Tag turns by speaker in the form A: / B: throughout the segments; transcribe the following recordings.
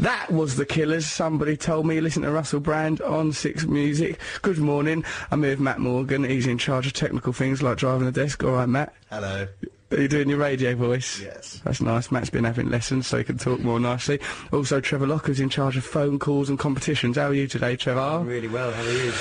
A: That was the Killers. Somebody told me. Listen to Russell Brand on Six Music. Good morning. I'm here with Matt Morgan. He's in charge of technical things like driving the desk. All right, Matt?
B: Hello.
A: Are you doing your radio voice?
B: Yes.
A: That's nice. Matt's been having lessons so he can talk more nicely. Also, Trevor Locker's in charge of phone calls and competitions. How are you today, Trevor?
B: I'm really well. How are you?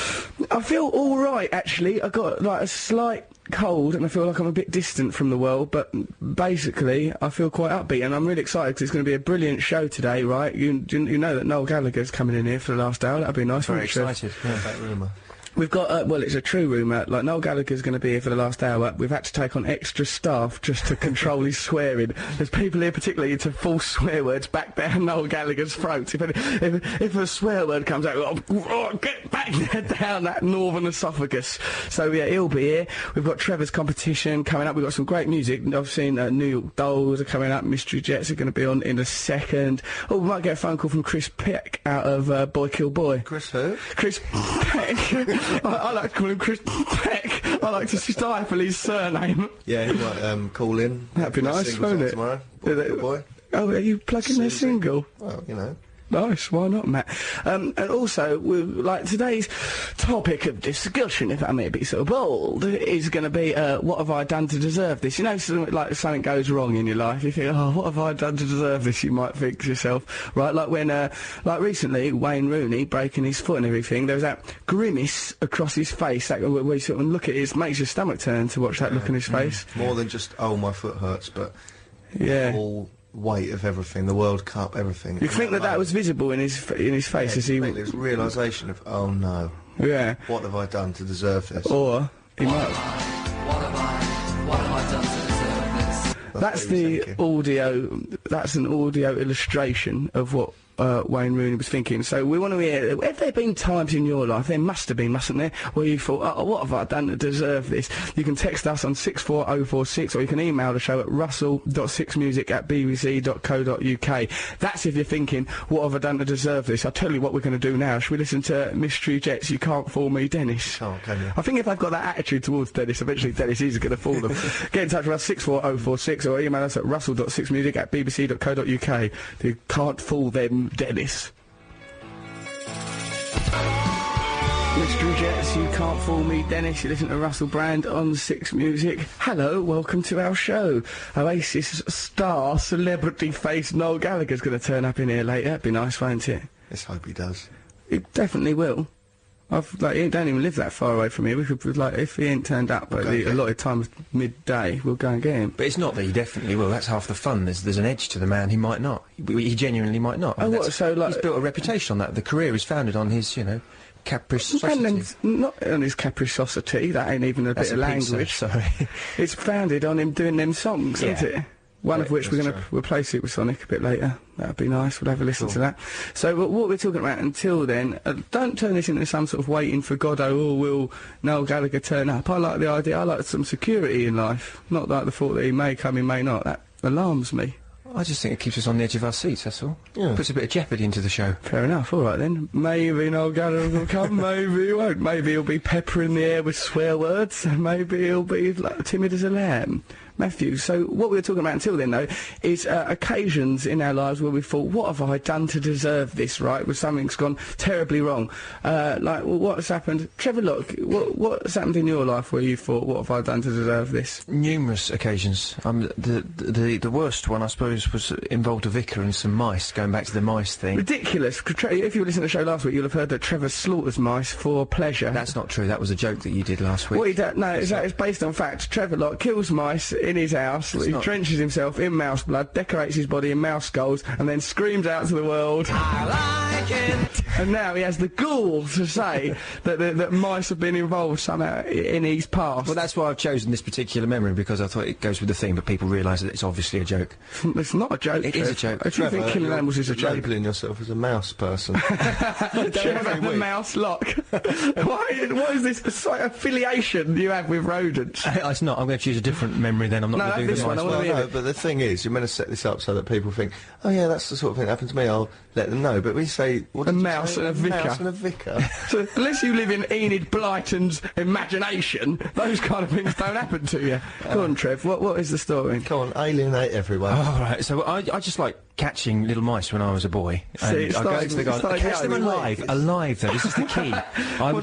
A: I feel all right, actually. I got, like, a slight cold and I feel like I'm a bit distant from the world, but basically I feel quite upbeat and I'm really excited because it's going to be a brilliant show today, right? You know that Noel Gallagher's coming in here for the last hour. That'd be nice.
B: Very excited. Yeah, that rumour.
A: We've got, well, it's a true rumour, like, Noel Gallagher's going to be here for the last hour. We've had to take on extra staff just to control his swearing. There's people here particularly into false swear words back down Noel Gallagher's throat. If a swear word comes out, oh, get back down that northern esophagus. So, yeah, he'll be here. We've got Trevor's competition coming up. We've got some great music. I've seen New York Dolls are coming up. Mystery Jets are going to be on in a second. Oh, we might get a phone call from Chris Peck out of Boy Kill Boy.
B: Chris who?
A: Chris Peck. I like to call him Chris Peck. I like to stifle his surname.
B: Yeah, he might call in.
A: That'd be nice, wouldn't it?
B: Tomorrow. Boy.
A: Oh, are you plugging their single?
B: Well, you know.
A: Nice, why not, Matt? And also, like, today's topic of discussion, if I may be so bold, is going to be, what have I done to deserve this? You know, like, something goes wrong in your life, you think, oh, what have I done to deserve this, you might think to yourself, right? Like when, like recently, Wayne Rooney breaking his foot and everything, there was that grimace across his face, that, where you sort of look at it, it makes your stomach turn to watch that look on his face.
B: More than just, oh, my foot hurts, but...
A: Yeah.
B: All weight of everything, the World Cup, everything.
A: You think that was visible in his face as he...
B: Yeah, there's realisation of, oh no.
A: Yeah.
B: What have I done to deserve this?
A: Or, he might...
C: What have I done to deserve this?
A: That's the audio, that's an audio illustration of what Wayne Rooney was thinking. So we want to hear, have there been times in your life, there must have been, mustn't there, where you thought, oh, what have I done to deserve this? You can text us on 64046 or you can email the show at russell.sixmusic@bbc.co.uk. That's if you're thinking, what have I done to deserve this? I'll tell you what we're going to do now. Should we listen to Mystery Jets, You Can't Fool Me, Dennis?
B: Oh, can you?
A: I think if I've got that attitude towards Dennis, eventually Dennis is going to fool them. Get in touch with us, 64046, or email us at russell.sixmusic@bbc.co.uk. You can't fool them, Dennis. Mystery Jets, You Can't Fool Me, Dennis. You listen to Russell Brand on Six Music. Hello, welcome to our show. Oasis star, celebrity face Noel Gallagher's going to turn up in here later. It'd be nice, won't it?
B: Let's hope he does.
A: It definitely will. He don't even live that far away from here. We could, like, if he ain't turned up at the allotted time of midday, we'll go and get him.
D: But it's not that he definitely will. That's half the fun. There's an edge to the man. He might not. He genuinely might not.
A: Oh, what, so, like...
D: He's built a reputation on that. The career is founded on his, you know, capricosity.
A: And then, not on his capricosity, that ain't even a bit of language.
D: Sorry.
A: It's founded on him doing them songs, isn't it? One of which we're going to replace it with Sonic a bit later. That'd be nice. We'll have a listen to that. So, what we're talking about until then, don't turn this into some sort of waiting for Godot or will Noel Gallagher turn up. I like the idea. I like some security in life. Not like the thought that he may come, he may not. That alarms me.
D: I just think it keeps us on the edge of our seats, that's all. Yeah. Puts a bit of jeopardy into the show.
A: Fair enough, all right then. Maybe Noel Gallagher will come, maybe he won't. Maybe he'll be peppering the air with swear words, and maybe he'll be like, timid as a lamb. Matthew, so what we were talking about until then, though, is occasions in our lives where we thought, what have I done to deserve this, right, where something's gone terribly wrong. Like, well, what's happened? Trevor, look, what's happened in your life where you thought, what have I done to deserve this?
D: Numerous occasions. The worst one, I suppose, was involved a vicar and some mice, going back to the mice thing.
A: Ridiculous. If you listened to the show last week, you'll have heard that Trevor slaughters mice for pleasure.
D: That's not true. That was a joke that you did last week.
A: What he does, no, it's based on fact. Trevor Locke kills mice in his house, he drenches himself in mouse blood, decorates his body in mouse skulls, and then screams out to the world, I like it! And now he has the gall to say that mice have been involved somehow in his past.
D: Well, that's why I've chosen this particular memory, because I thought it goes with the theme, but people realise that it's obviously a joke.
A: It's not a joke.
D: It is a joke.
A: If you think killing animals is a joke.
B: Labelling yourself as a mouse person.
A: Trevor the Mouse Lock. What is this affiliation you have with rodents?
D: It's not. I'm going to choose a different memory then. I'm not going to do
A: this
D: the
A: one.
D: mice.
A: Well,
B: no, but the thing is, you're meant to set this up so that people think, oh yeah, that's the sort of thing that happened to me, I'll let them know. But we say, what
A: a
B: did you
A: mouse
B: say?
A: and a vicar.
B: Mouse and a vicar.
A: So, unless you live in Enid Blyton's imagination, those kind of things don't happen to you. Go on, Trev, what is the story?
B: Come on, alienate everyone.
D: Oh, right. So I just like catching little mice when I was a boy. And
A: See, it's
D: I go
A: starting-
D: into the
A: it's
D: garden. I
A: starting
D: catch them
A: out
D: alive.
A: with
D: Alive, though. This is the key.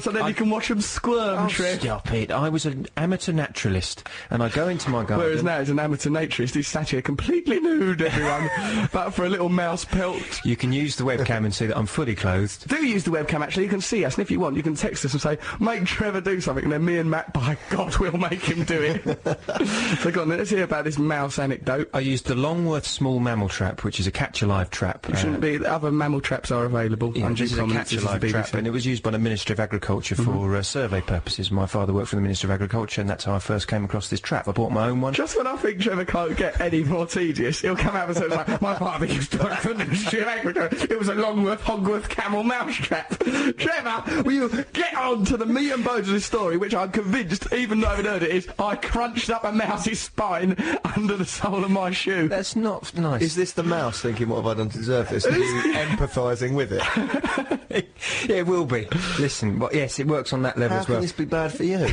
A: So then you can watch them squirm,
D: Oh,
A: Trev.
D: stop it. I was an amateur naturalist, and I go into my garden.
A: Whereas now he's an amateur naturist, he's sat here completely nude, everyone, but for a little mouse pelt.
D: You can use the webcam and see that I'm fully clothed.
A: Do use the webcam, actually, you can see us, and if you want, you can text us and say, make Trevor do something, and then me and Matt, by God, we'll make him do it. So go on, then, let's hear about this mouse anecdote.
D: I used the Longworth Small Mammal Trap, which is a catch-alive trap.
A: It shouldn't be, other mammal traps are available.
D: Yeah,
A: Undue
D: this is a
A: prominence, this is
D: catch-alive
A: the
D: trap,
A: BBC.
D: and it was used by the Ministry of Agriculture for survey purposes. My father worked for the Ministry of Agriculture, and that's how I first came across this trap. I bought my own one.
A: Just when I think Trevor can't get any more tedious, he'll come out and say, like, my father used to work for the Ministry of Agriculture. It was a Longworth, Hogworth camel mouse trap. Trevor, will you get on to the meat and bones of this story, which I'm convinced, even though I haven't heard it, is I crunched up a mouse's spine under the sole of my shoe.
D: That's not nice.
B: Is this the mouse thinking, what have I done to deserve this? Are you empathising with it?
D: Yeah, it will be. Listen, well, yes, it works on that level
B: How
D: as well.
B: can this be bad for you?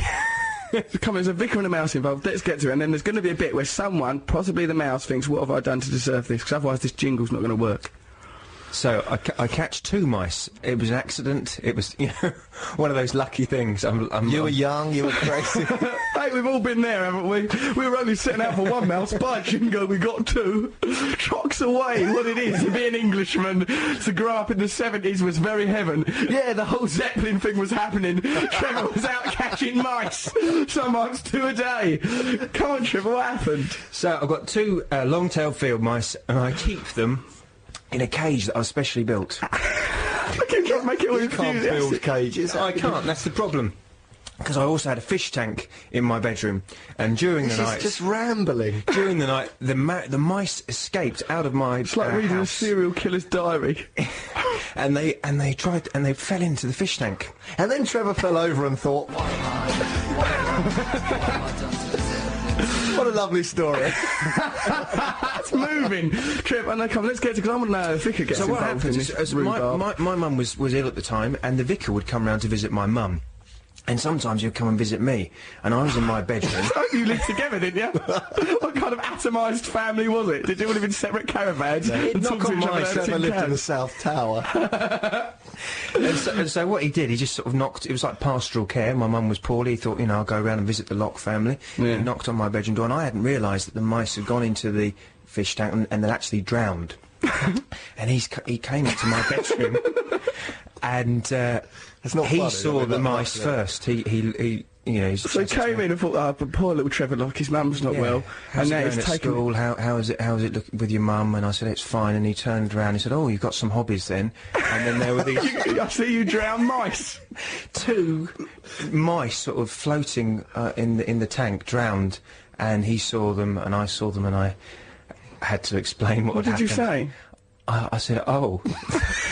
A: Come on, there's a vicar and a mouse involved. Let's get to it. And then there's going to be a bit where someone, possibly the mouse, thinks, what have I done to deserve this? Because otherwise this jingle's not going to work.
D: So I catch 2 mice. It was an accident. It was, you know, one of those lucky things.
B: You were young, you were crazy.
A: Hey, we've all been there, haven't we? We were only setting out for one mouse. By jingo, we got 2. Shocks away what it is to be an Englishman. To grow up in the 70s was very heaven. Yeah, the whole Zeppelin thing was happening. Trevor was out catching mice. Sometimes 2 a day. Come on, Trevor, what happened?
D: So I've got 2 long-tailed field mice, and I keep them in a cage that I've specially built.
A: I keep trying to make it all
B: You can't build
A: enthusiastic.
B: cages.
D: I can't, that's the problem. Because I also had a fish tank in my bedroom, and during
B: This
D: the
B: is
D: night,
B: just rambling.
D: during the night, the mice escaped out of my
A: It's like reading a
D: house,
A: serial killer's diary.
D: and they fell into the fish tank.
B: And then Trevor fell over and thought, what a lovely story.
A: That's moving. Trevor, no, come on, let's get to, because I want to know how the vicar gets
D: So what
A: involved in
D: happens
A: this
D: is, my
A: rhubarb.
D: mum was ill at the time, and the vicar would come round to visit my mum. And sometimes he'd come and visit me, and I was in my bedroom.
A: Oh, you lived together, didn't you? What kind of atomised family was it? Did you all live in separate caravans?
D: He'd
A: and
D: knock
A: talk to
D: on
A: each other
D: my
A: about
B: Trevor
A: tin
B: lived in the
A: cans?
B: South Tower.
D: And so what he did, he just sort of knocked. It was like pastoral care. My mum was poorly. He thought, you know, I'll go around and visit the Locke family.
A: Yeah.
D: He knocked on my bedroom door, and I hadn't realised that the mice had gone into the fish tank and they'd actually drowned. And he came into my bedroom, and
B: not
D: he
B: funny,
D: saw
B: I mean,
D: the
B: that
D: mice
B: much, yeah.
D: first. He you know.
A: So he came in and thought, oh, but poor little Trevor, like his mum's not well.
D: How's
A: and
D: it
A: now
D: going
A: he's
D: at
A: taken.
D: school? How's it looking with your mum? And I said, it's fine. And he turned around and he said, oh, you've got some hobbies then. And then there were these
A: I see you drown mice.
D: 2 mice sort of floating in the tank, drowned. And he saw them, and I saw them, and I had to explain what
A: What
D: had
A: did you
D: happened.
A: say?
D: I said, oh,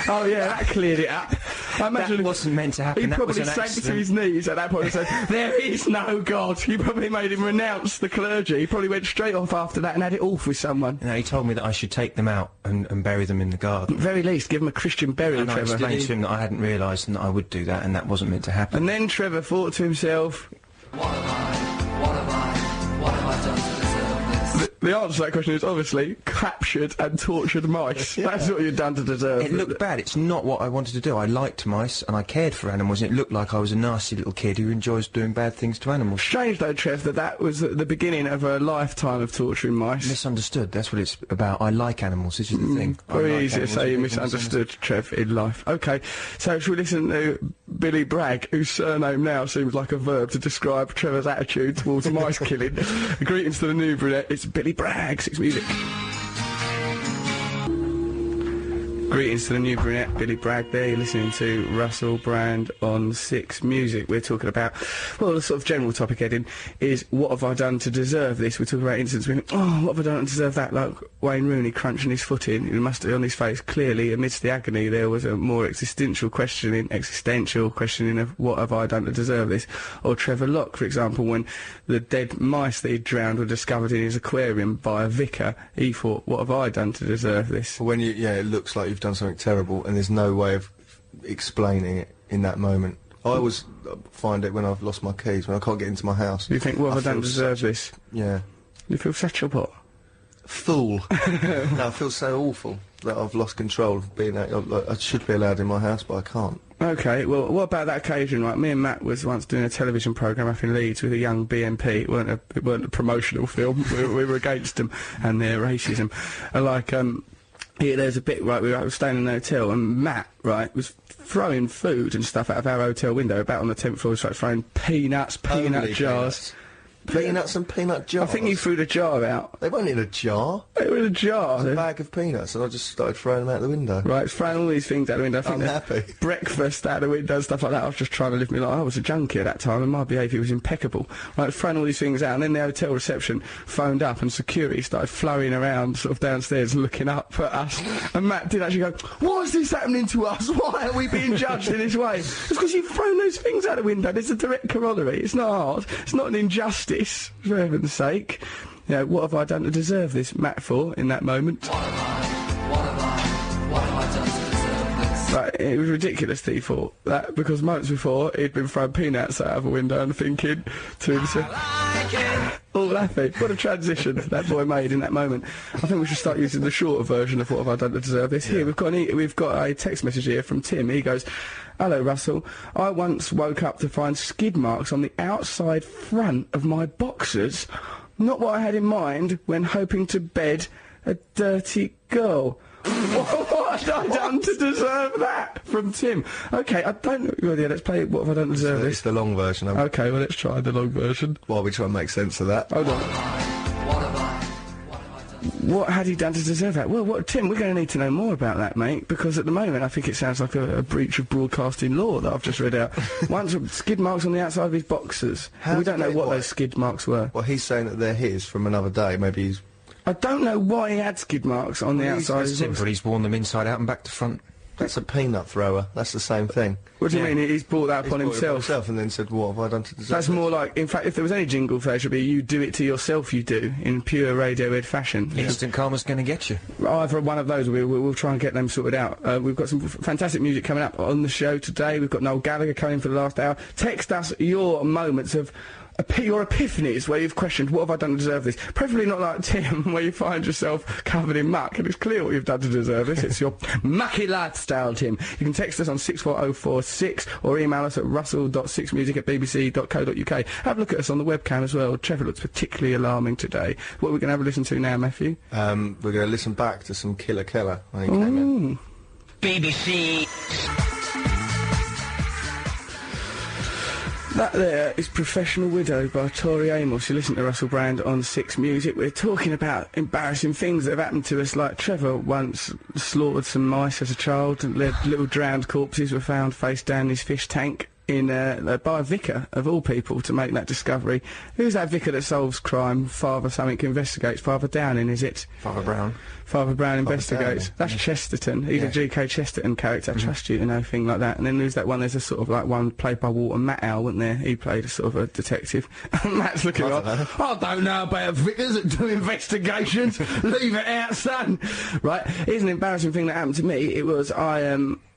A: Oh yeah, that cleared it up. I imagine
D: that wasn't meant to happen.
A: he
D: That was
A: probably
D: an
A: sank to
D: accident.
A: his knees at that point and said, there is no God. He probably made him renounce the clergy. He probably went straight off after that and had it off with someone.
D: No, he told me that I should take them out and bury them in the garden.
A: At very least, give him a Christian burial,
D: And I
A: Trevor.
D: explained to him that I hadn't realised and that I would do that, and that wasn't meant to happen.
A: And then Trevor thought to himself,
C: What have I done to deserve this?
A: the answer to that question is obviously captured and tortured mice. That's what you've done to deserve
D: It looked bad. It's not what I wanted to do. I liked mice and I cared for animals, and it looked like I was a nasty little kid who enjoys doing bad things to animals.
A: Strange though, Trev, that was the beginning of a lifetime of torturing mice.
D: Misunderstood. That's what it's about. I like animals. This is the thing. I
A: Very
D: like
A: easy to
D: animals
A: say
D: and
A: you
D: people
A: misunderstood, Trev, in life. OK, so should we listen to Billy Bragg, whose surname now seems like a verb to describe Trevor's attitude towards mice killing. Greetings to the new brunette, it's Billy Bragg, 6 Music. Greetings to the new brunette, Billy Bragg there. You're listening to Russell Brand on 6 Music. We're talking about, well, the sort of general topic heading is, what have I done to deserve this? We're talking about incidents where, oh, what have I done to deserve that? Like Wayne Rooney crunching his foot in. He must have on his face, clearly, amidst the agony, there was a more existential questioning of what have I done to deserve this? Or Trevor Locke, for example, when the dead mice that he'd drowned were discovered in his aquarium by a vicar, he thought, what have I done to deserve this?
B: When it looks like you've done something terrible and there's no way of explaining it in that moment. I always find it when I've lost my keys, when I can't get into my house.
A: You think, what have I done to
B: feel
A: deserve
B: such a-
A: this?
B: Yeah.
A: You feel such a what?
B: Fool. No, I feel so awful that I've lost control of being out. I should be allowed in my house, but I can't.
A: Okay, well, what about that occasion, right? Me and Matt was once doing a television programme up in Leeds with a young BNP. It weren't a promotional film. we were against them and their racism. And like, yeah, there's a bit, right, we were staying in an hotel, and Matt, right, was throwing food and stuff out of our hotel window, about on the 10th floor, just like throwing peanuts, peanut jars.
B: Peanuts and peanut jars?
A: I think you threw the jar out.
B: They weren't in a jar.
A: They were in a jar.
B: It was a bag of peanuts, and I just started throwing them out the window.
A: Right, throwing all these things out the window. I think
B: I'm happy.
A: Breakfast out the window, stuff like that. I was just trying to live my life. I was a junkie at that time, and my behaviour was impeccable. Right, throwing all these things out, and then the hotel reception phoned up, and security started flowing around, sort of downstairs, looking up at us. And Matt did actually go, "Why is this happening to us? Why are we being judged in this way?" It's because you've thrown those things out the window. There's a direct corollary. It's not hard. It's not an injustice, for heaven's sake. You know, what have I done to deserve this, Matt, for, in that moment?
C: What have I done to deserve this?
A: Right, it was ridiculous that he thought that, because months before he'd been throwing peanuts out of a window and thinking to himself, all happy. What a transition that boy made in that moment. I think we should start using the shorter version of what have I done to deserve this. Here, we've got a text message here from Tim. He goes, "Hello, Russell. I once woke up to find skid marks on the outside front of my boxers. Not what I had in mind when hoping to bed a dirty girl." What have I done to deserve that? From Tim. Okay, I don't know. Well, yeah, let's play What Have I Done to Deserve
B: It's
A: This.
B: the long version.
A: Okay, well, let's try the long version.
B: While we try and make sense of that.
A: Hold on. What had he done to deserve that? Well, Tim, we're going to need to know more about that, mate, because at the moment I think it sounds like a breach of broadcasting law that I've just read out. Once skid marks on the outside of his boxers.
B: How
A: We
B: did
A: don't know
B: they-
A: what
B: what?
A: those skid marks were.
B: Well, he's saying that they're his from another day. Maybe he's...
A: I don't know why he had skid marks on the outside of
D: It's
A: his
D: simple.
A: boxers.
D: He's worn them inside out and back to front.
B: That's a peanut thrower. That's the same thing.
A: What do you
D: Yeah.
A: mean? He's brought that
B: He's
A: upon
B: brought it upon
A: himself?
B: and then said, "What have I done to deserve
A: That's
B: this?"
A: more like, in fact, if there was any jingle for that, it should be "You do it to yourself, you do," in pure Radiohead fashion.
D: Instant karma's going to get you.
A: Either one of those, we'll try and get them sorted out. We've got some fantastic music coming up on the show today. We've got Noel Gallagher coming for the last hour. Text us your moments of your epiphanies where you've questioned, what have I done to deserve this? Preferably not like Tim, where you find yourself covered in muck, and it's clear what you've done to deserve this. It's your mucky lifestyle, Tim. You can text us on 64046 or email us at russell.6music@bbc.co.uk. Have a look at us on the webcam as well. Trevor looks particularly alarming today. What are we going to have a listen to now, Matthew?
B: We're going to listen back to some Killer Keller when he came in.
E: BBC.
A: That there is Professional Widow by Tori Amos. You listen to Russell Brand on 6 Music. We're talking about embarrassing things that have happened to us, like Trevor once slaughtered some mice as a child, and little drowned corpses were found face down in his fish tank in by a vicar, of all people, to make that discovery. Who's that vicar that solves crime? Father something investigates. Father Downing, is it?
D: Father Brown.
A: Father Brown investigates.
B: Downing.
A: That's Chesterton. He's a G.K. Chesterton character. I trust you to know, thing like that. And then there's that one, there's a sort of like one played by Walter Matthau, wasn't there? He played a sort of a detective. Matt's looking like, I don't know about vicars that do investigations. Leave it out, son. Right, here's an embarrassing thing that happened to me. It was,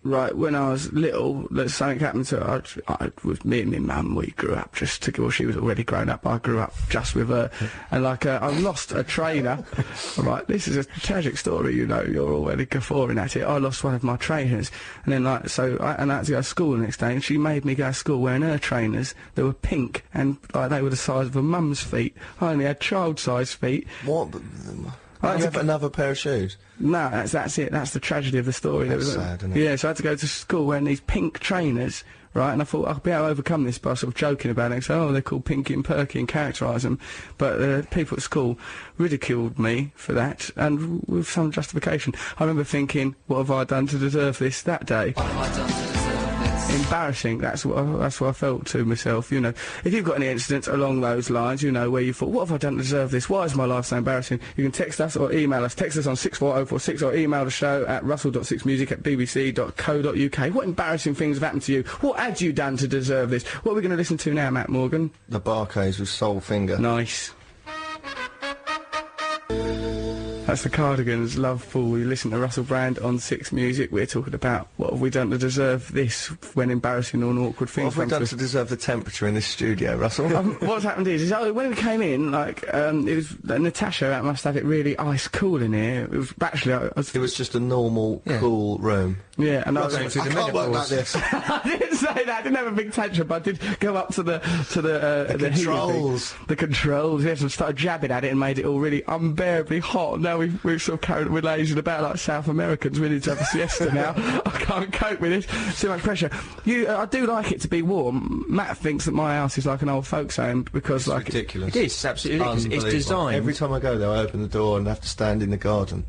A: right, when I was little, something happened to her. With me and my mum, we grew up just to, well, she was already grown up, I grew up just with her. And like, I lost a trainer. Right, this is a tragic story, you know, you're already guffawing at it. I lost one of my trainers. And then like, so I had to go to school the next day, and she made me go to school wearing her trainers. They were pink, and like, they were the size of a mum's feet. I only had child-sized feet.
B: What?
A: I had
B: You
A: to
B: have another pair of shoes?
A: No, that's it. That's the tragedy of the story.
B: That's
A: There was
B: sad, isn't it?
A: Yeah, so I had to go to school wearing these pink trainers, right? And I thought I'd be able to overcome this by sort of joking about it and say, oh, they're called Pinky and Perky, and characterise them. But people at school ridiculed me for that, and with some justification. I remember thinking, what have I done to deserve this that day?
C: What have I done to deserve this?
A: Embarrassing. That's what I felt to myself. You know, if you've got any incidents along those lines, you know, where you thought, what have I done to deserve this? Why is my life so embarrassing? You can text us or email us. Text us on 64046 or email the show at russell.6music@bbc.co.uk. What embarrassing things have happened to you? What had you done to deserve this? What are we going to listen to now, Matt Morgan?
B: The Barclays with Soul Finger.
A: Nice. That's That's the Cardigans, Love Fool. You listen to Russell Brand on Six Music. We're talking about what have we done to deserve this when embarrassing or awkward
B: What
A: things
B: have we
A: come
B: done
A: to
B: to
A: us.
B: deserve the temperature in this studio, Russell?
A: What's happened is when we came in, like, it was Natasha must have it really ice cool in here. It was actually, I was,
B: It was just a normal, cool room.
A: yeah, and I was
D: Going through the
B: I can't work like
D: menopause.
B: this.
A: I didn't say that. I didn't have a big tantrum, but I did go up to the heater thing.
B: controls.
A: The controls, yes, and started jabbing at it and made it all really unbearably hot. Now we've sort of carried, we're lazing about like South Americans. We need to have a siesta now. I can't cope with this. Too much pressure. I do like it to be warm. Matt thinks that my house is like an old folks' home because like
B: Ridiculous.
D: It is, it's absolutely ridiculous. It's
B: Unbelievable.
D: designed.
B: Every time I go there, I open the door and have to stand in the garden.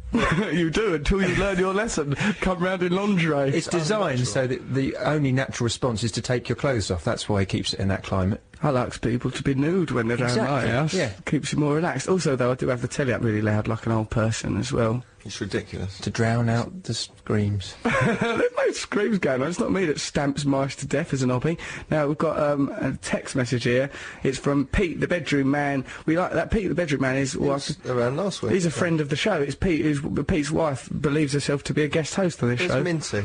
A: you do until you learn your lesson. Come round in lingerie.
D: It's designed so that the only natural response is to take your clothes off. That's why he keeps it in that climate.
A: I like people to be nude when they're down my
D: Exactly,
A: house.
D: yeah.
A: Keeps you more relaxed. Also, though, I do have the telly up really loud like an old person as well.
B: It's ridiculous.
D: To drown out the screams.
A: There's no screams going on. It's not me that stamps mice to death as an hobby. Now, we've got a text message here. It's from Pete, the bedroom man. We like that. Pete, the bedroom man, is...
B: He was around last week.
A: he's a friend of the show. It's Pete, Pete's wife believes herself to be a guest host on this
B: It's
A: show.
B: Minty.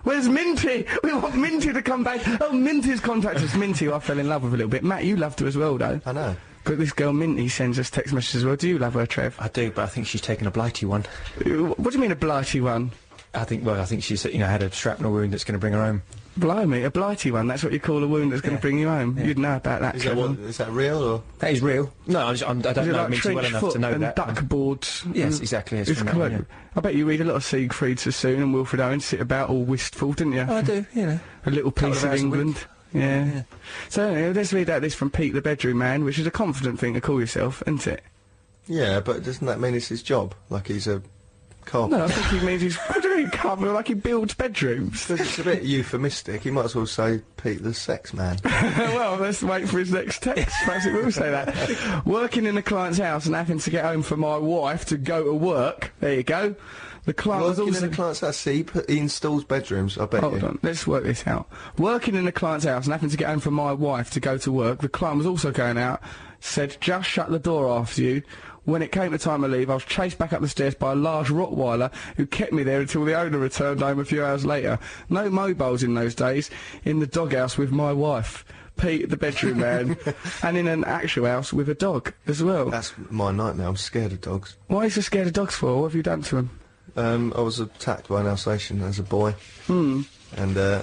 A: Where's Minty? We want Minty to come back. Oh, Minty's contacted us. Minty, who I fell in love with a little bit. Matt, you loved her as well, though.
B: I know.
A: Got this girl Minty sends us text messages as well. Do you love her, Trev?
D: I do, but I think she's taken a blighty one.
A: What do you mean a blighty one?
D: I think she's, had a shrapnel wound that's going to bring her home.
A: Blimey, a blighty one. That's what you call a wound that's going to
D: Yeah.
A: bring you home.
D: Yeah.
A: You'd know about that,
B: Is that,
A: Trevor.
B: is that real or?
D: That is real. No, I don't
A: Is it
D: know
A: like
D: Minty well
A: trench
D: enough
A: foot
D: to know
A: and
D: that.
A: duck boards?
D: Yes, exactly, it's
A: It's
D: from that one,
A: close. I bet you read a lot of Siegfried Sassoon and Wilfred Owen, sit about all wistful, didn't you?
D: I do,
A: A little
D: Couple
A: piece
D: of
A: of
D: hours a week.
A: England. Yeah. So anyway, let's read out this from Pete, the bedroom man, which is a confident thing to call yourself, isn't it?
B: Yeah, but doesn't that mean it's his job? Like he's a carpenter?
A: No, I think he means he's what do you mean, cover like he builds bedrooms.
B: It's a bit euphemistic. He might as well say Pete the sex man.
A: Well, let's wait for his next text. Perhaps it will say that. Working in a client's house and having to get home for my wife to go to work. There you go. The client was
B: Working
A: also...
B: in a client's house, see, he installs bedrooms, I bet
A: Hold
B: you.
A: on, let's work this out. Working in a client's house and having to get home for my wife to go to work, the client was also going out, said, just shut the door after you. When it came to time to leave, I was chased back up the stairs by a large Rottweiler who kept me there until the owner returned home a few hours later. No mobiles in those days, in the doghouse with my wife. Pete, the bedroom man, and in an actual house with a dog as well.
B: That's my nightmare. I'm scared of dogs.
A: Why are you so scared of dogs for? What have you done to them?
B: I was attacked by an Alsatian as a boy. And I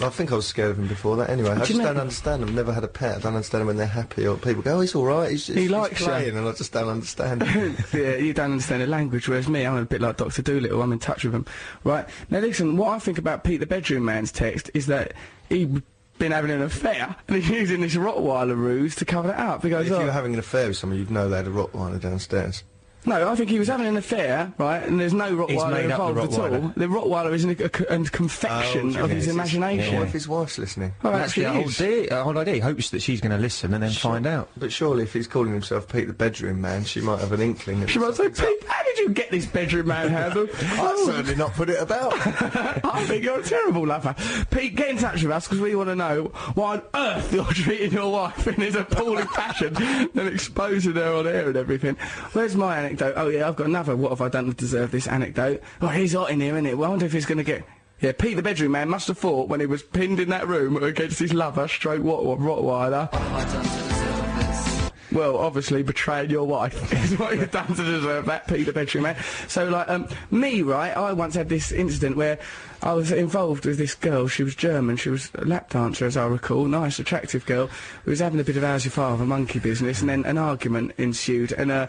B: think I was scared of him before that. Anyway, I
A: Do
B: just
A: you know-
B: don't understand them. Never had a pet. I don't understand when they're happy or people go, "Oh, he's all right. He's just
A: He likes you."
B: playing," and I just don't understand it.
A: Yeah, you don't understand the language, whereas me, I'm a bit like Dr. Dolittle, I'm in touch with him. Right, now listen, what I think about Pete the bedroom man's text is that he'd been having an affair, and he's using this Rottweiler ruse to cover that up. He goes,
B: If
A: oh,
B: you were having an affair with someone, you'd know they had a Rottweiler downstairs.
A: no, I think he was having an affair, right, and there's no Rottweiler
D: made up the
A: involved at all.
D: Rottweiler.
A: The Rottweiler is a confection
B: Oh,
A: of his
B: yes,
A: imagination.
B: What if his wife's listening?
A: Oh,
D: That's
A: actually
D: the whole,
A: is.
D: whole idea. He hopes that she's going to listen and then find out.
B: But surely if he's calling himself Pete the bedroom man, she might have an inkling. that
A: She might say,
B: something's up.
A: Pete, how did you get this bedroom man handle?
B: I'd certainly not put it about.
A: I think you're a terrible lover. Pete, get in touch with us because we want to know why on earth you're treating your wife in this appalling fashion and exposing her on air and everything. Where's my anecdote? Oh yeah, I've got another what have I done to deserve this anecdote. Oh, he's hot in here, isn't it? Well, I wonder if he's going to get... Yeah, Pete the bedroom man must have thought when he was pinned in that room against his lover, stroke Rottweiler,
C: What have I done to deserve this?
A: well, obviously betraying your wife is what you've done to deserve that, Pete the bedroom man. So, like, me, right, I once had this incident where I was involved with this girl. She was German. She was a lap dancer, as I recall. Nice, attractive girl. We was having a bit of how's your father monkey business, and then an argument ensued. And I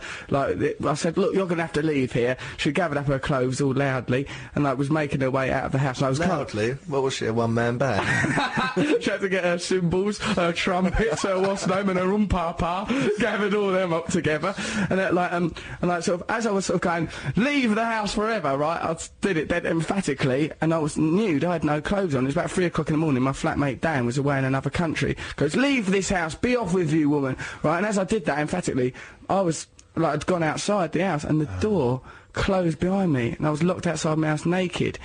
A: said, "Look, you're going to have to leave here." She gathered up her clothes all loudly, and like was making her way out of the house. And I was
B: Loudly? What was she, a one-man band?
A: she had to get her cymbals, her trumpets, her what's name, and her papa, gathered all them up together, and sort of as I was sort of going, leave the house forever, right? I did it dead emphatically, and I was nude. I had no clothes on. It was about 3 o'clock in the morning. My flatmate Dan was away in another country. Goes, leave this house, be off with you, woman, right? And as I did that emphatically, I was like, I'd gone outside the house, and the door closed behind me, and I was locked outside my house naked,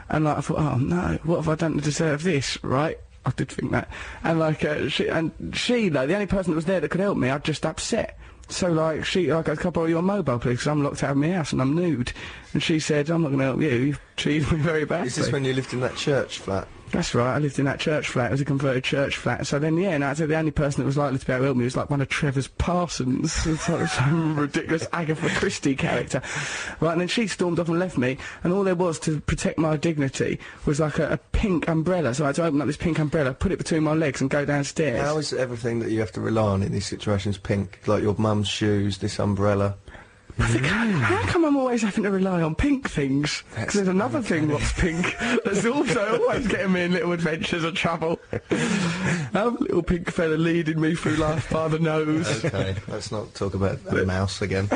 A: and like I thought, oh no, what have I done to deserve this, right? I did think that, and like she though, the only person that was there that could help me, I'd just upset. So, like, I could borrow your mobile, please, because I'm locked out of my house and I'm nude. And she said, I'm not going to help you. You've treated me very badly.
B: Is this when you lived in that church flat?
A: That's right, I lived in that church flat. It was a converted church flat. So then, yeah, and I'd say the only person that was likely to be able to help me was like one of Trevor's Parsons. It's like some ridiculous Agatha Christie character. Right, and then she stormed off and left me, and all there was to protect my dignity was like a pink umbrella. So I had to open up this pink umbrella, put it between my legs and go downstairs.
B: How is everything that you have to rely on in these situations pink? Like your mum's shoes, this umbrella?
A: How come I'm always having to rely on pink things? Because there's another thing that's pink that's also always getting me in little adventures of trouble. A little pink fella leading me through life by the nose.
B: Okay, let's not talk about a mouse again.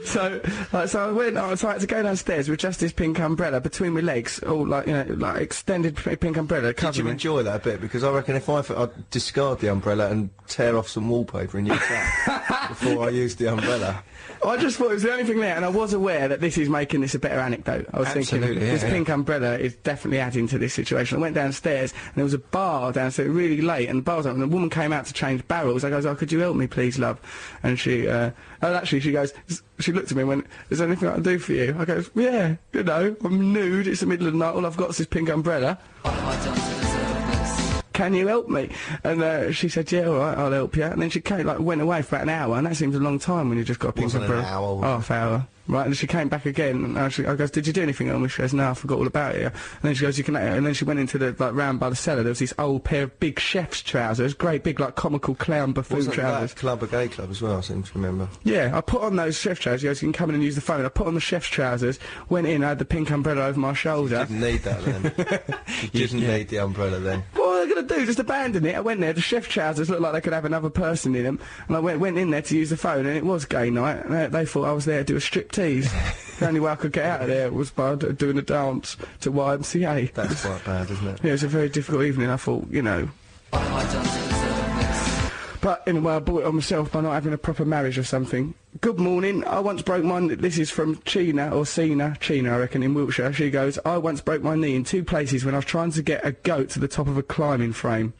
A: So I had to go downstairs with just this pink umbrella between my legs, all like, you know, like extended pink umbrella.
B: Did
A: covering
B: you
A: me.
B: enjoy that a bit? Because I reckon if I'd discard the umbrella and tear off some wallpaper and use that before I used the umbrella.
A: I just thought it was the only thing there, and I was aware that this is making this a better anecdote. I was thinking,
D: Absolutely, yeah,
A: this
D: yeah.
A: pink umbrella is definitely adding to this situation. I went downstairs, and there was a bar downstairs, really late, and the bar was open, and the woman came out to change barrels. I goes, oh, could you help me, please, love? And she, she goes, she looked at me and went, is there anything I can do for you? I goes, yeah, you know, I'm nude, it's the middle of the night, all I've got is this pink umbrella.
C: What have I done to deserve this?
A: Can you help me? And she said, yeah, all right, I'll help you. And then she came, like, went away for about an hour, and that seems a long time when you just got a pink
B: Wasn't an
A: umbrella.
B: hour, was it?
A: Half hour. Right, and she came back again, and I goes, did you do anything on me? She goes, no, I forgot all about it. And then she goes, you can, and then she went into the, like, round by the cellar, there was this old pair of big chef's trousers, great big, like, comical clown buffoon
B: Wasn't
A: trousers.
B: that club a gay club as well, I seem to remember?
A: Yeah, I put on those chef's trousers, she goes, you can come in and use the phone. I put on the chef's trousers, went in, I had the pink umbrella over my shoulder.
B: Didn't need that then. You didn't need the umbrella then.
A: What were they going to do? Just abandon it? I went there, the chef trousers looked like they could have another person in them, and I went in there to use the phone, and it was gay night, and they thought I was there to do a striptease. The only way I could get out of there was by doing a dance to YMCA.
B: That's quite bad, isn't it?
A: Yeah, it was a very difficult evening. I thought, you know.
C: What have I done to deserve this?
A: But in a way, I brought it on myself by not having a proper marriage or something. Good morning. I once broke my... This is from China, I reckon, in Wiltshire. She goes, I once broke my knee in 2 places when I was trying to get a goat to the top of a climbing frame.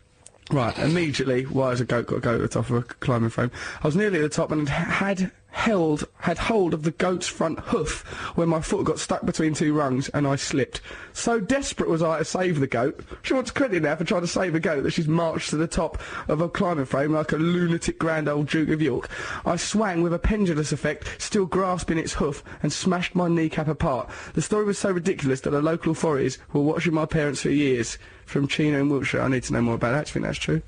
A: Right, immediately, why has a goat got to go to the top of a climbing frame? I was nearly at the top and had hold of the goat's front hoof when my foot got stuck between 2 rungs and I slipped. So desperate was I to save the goat. She wants credit now for trying to save a goat that she's marched to the top of a climbing frame like a lunatic grand old Duke of York. I swang with a pendulous effect, still grasping its hoof, and smashed my kneecap apart. The story was so ridiculous that the local authorities were watching my parents for years. From Chino in Wiltshire. I need to know more about that. Do you think that's true?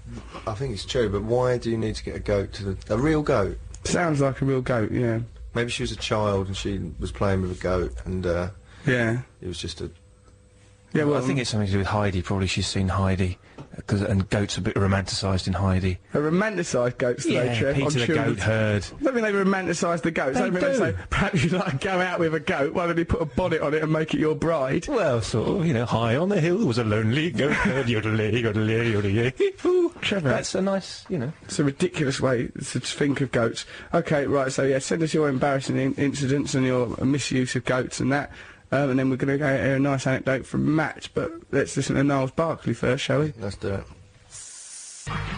B: I think it's true, but why do you need to get a goat to a real goat?
A: Sounds like a real goat, yeah.
B: Maybe she was a child and she was playing with a goat and
A: Yeah.
B: it was just a...
A: Yeah, well,
D: I think it's something to do with Heidi. Probably she's seen Heidi, and goats are a bit romanticised in Heidi.
A: a romanticised goats, though, Trev,
D: Peter
A: on
D: the
A: children's-
D: goat herd.
A: I don't think they romanticise the goats. I don't think they say, perhaps you'd like to go out with a goat, why don't you put a bonnet on it and make it your bride?
D: Well, sort of, you know, high on the hill was a lonely goat herd, yodelay, yodelay, yodelay.
A: Trevor,
D: That's a nice, you know.
A: it's a ridiculous way to think of goats. Okay, right, so yeah, send us your embarrassing incidents and your misuse of goats and that. And then we're going to go hear a nice anecdote from Matt, but let's listen to Niles Barkley first, shall we?
B: Let's do it.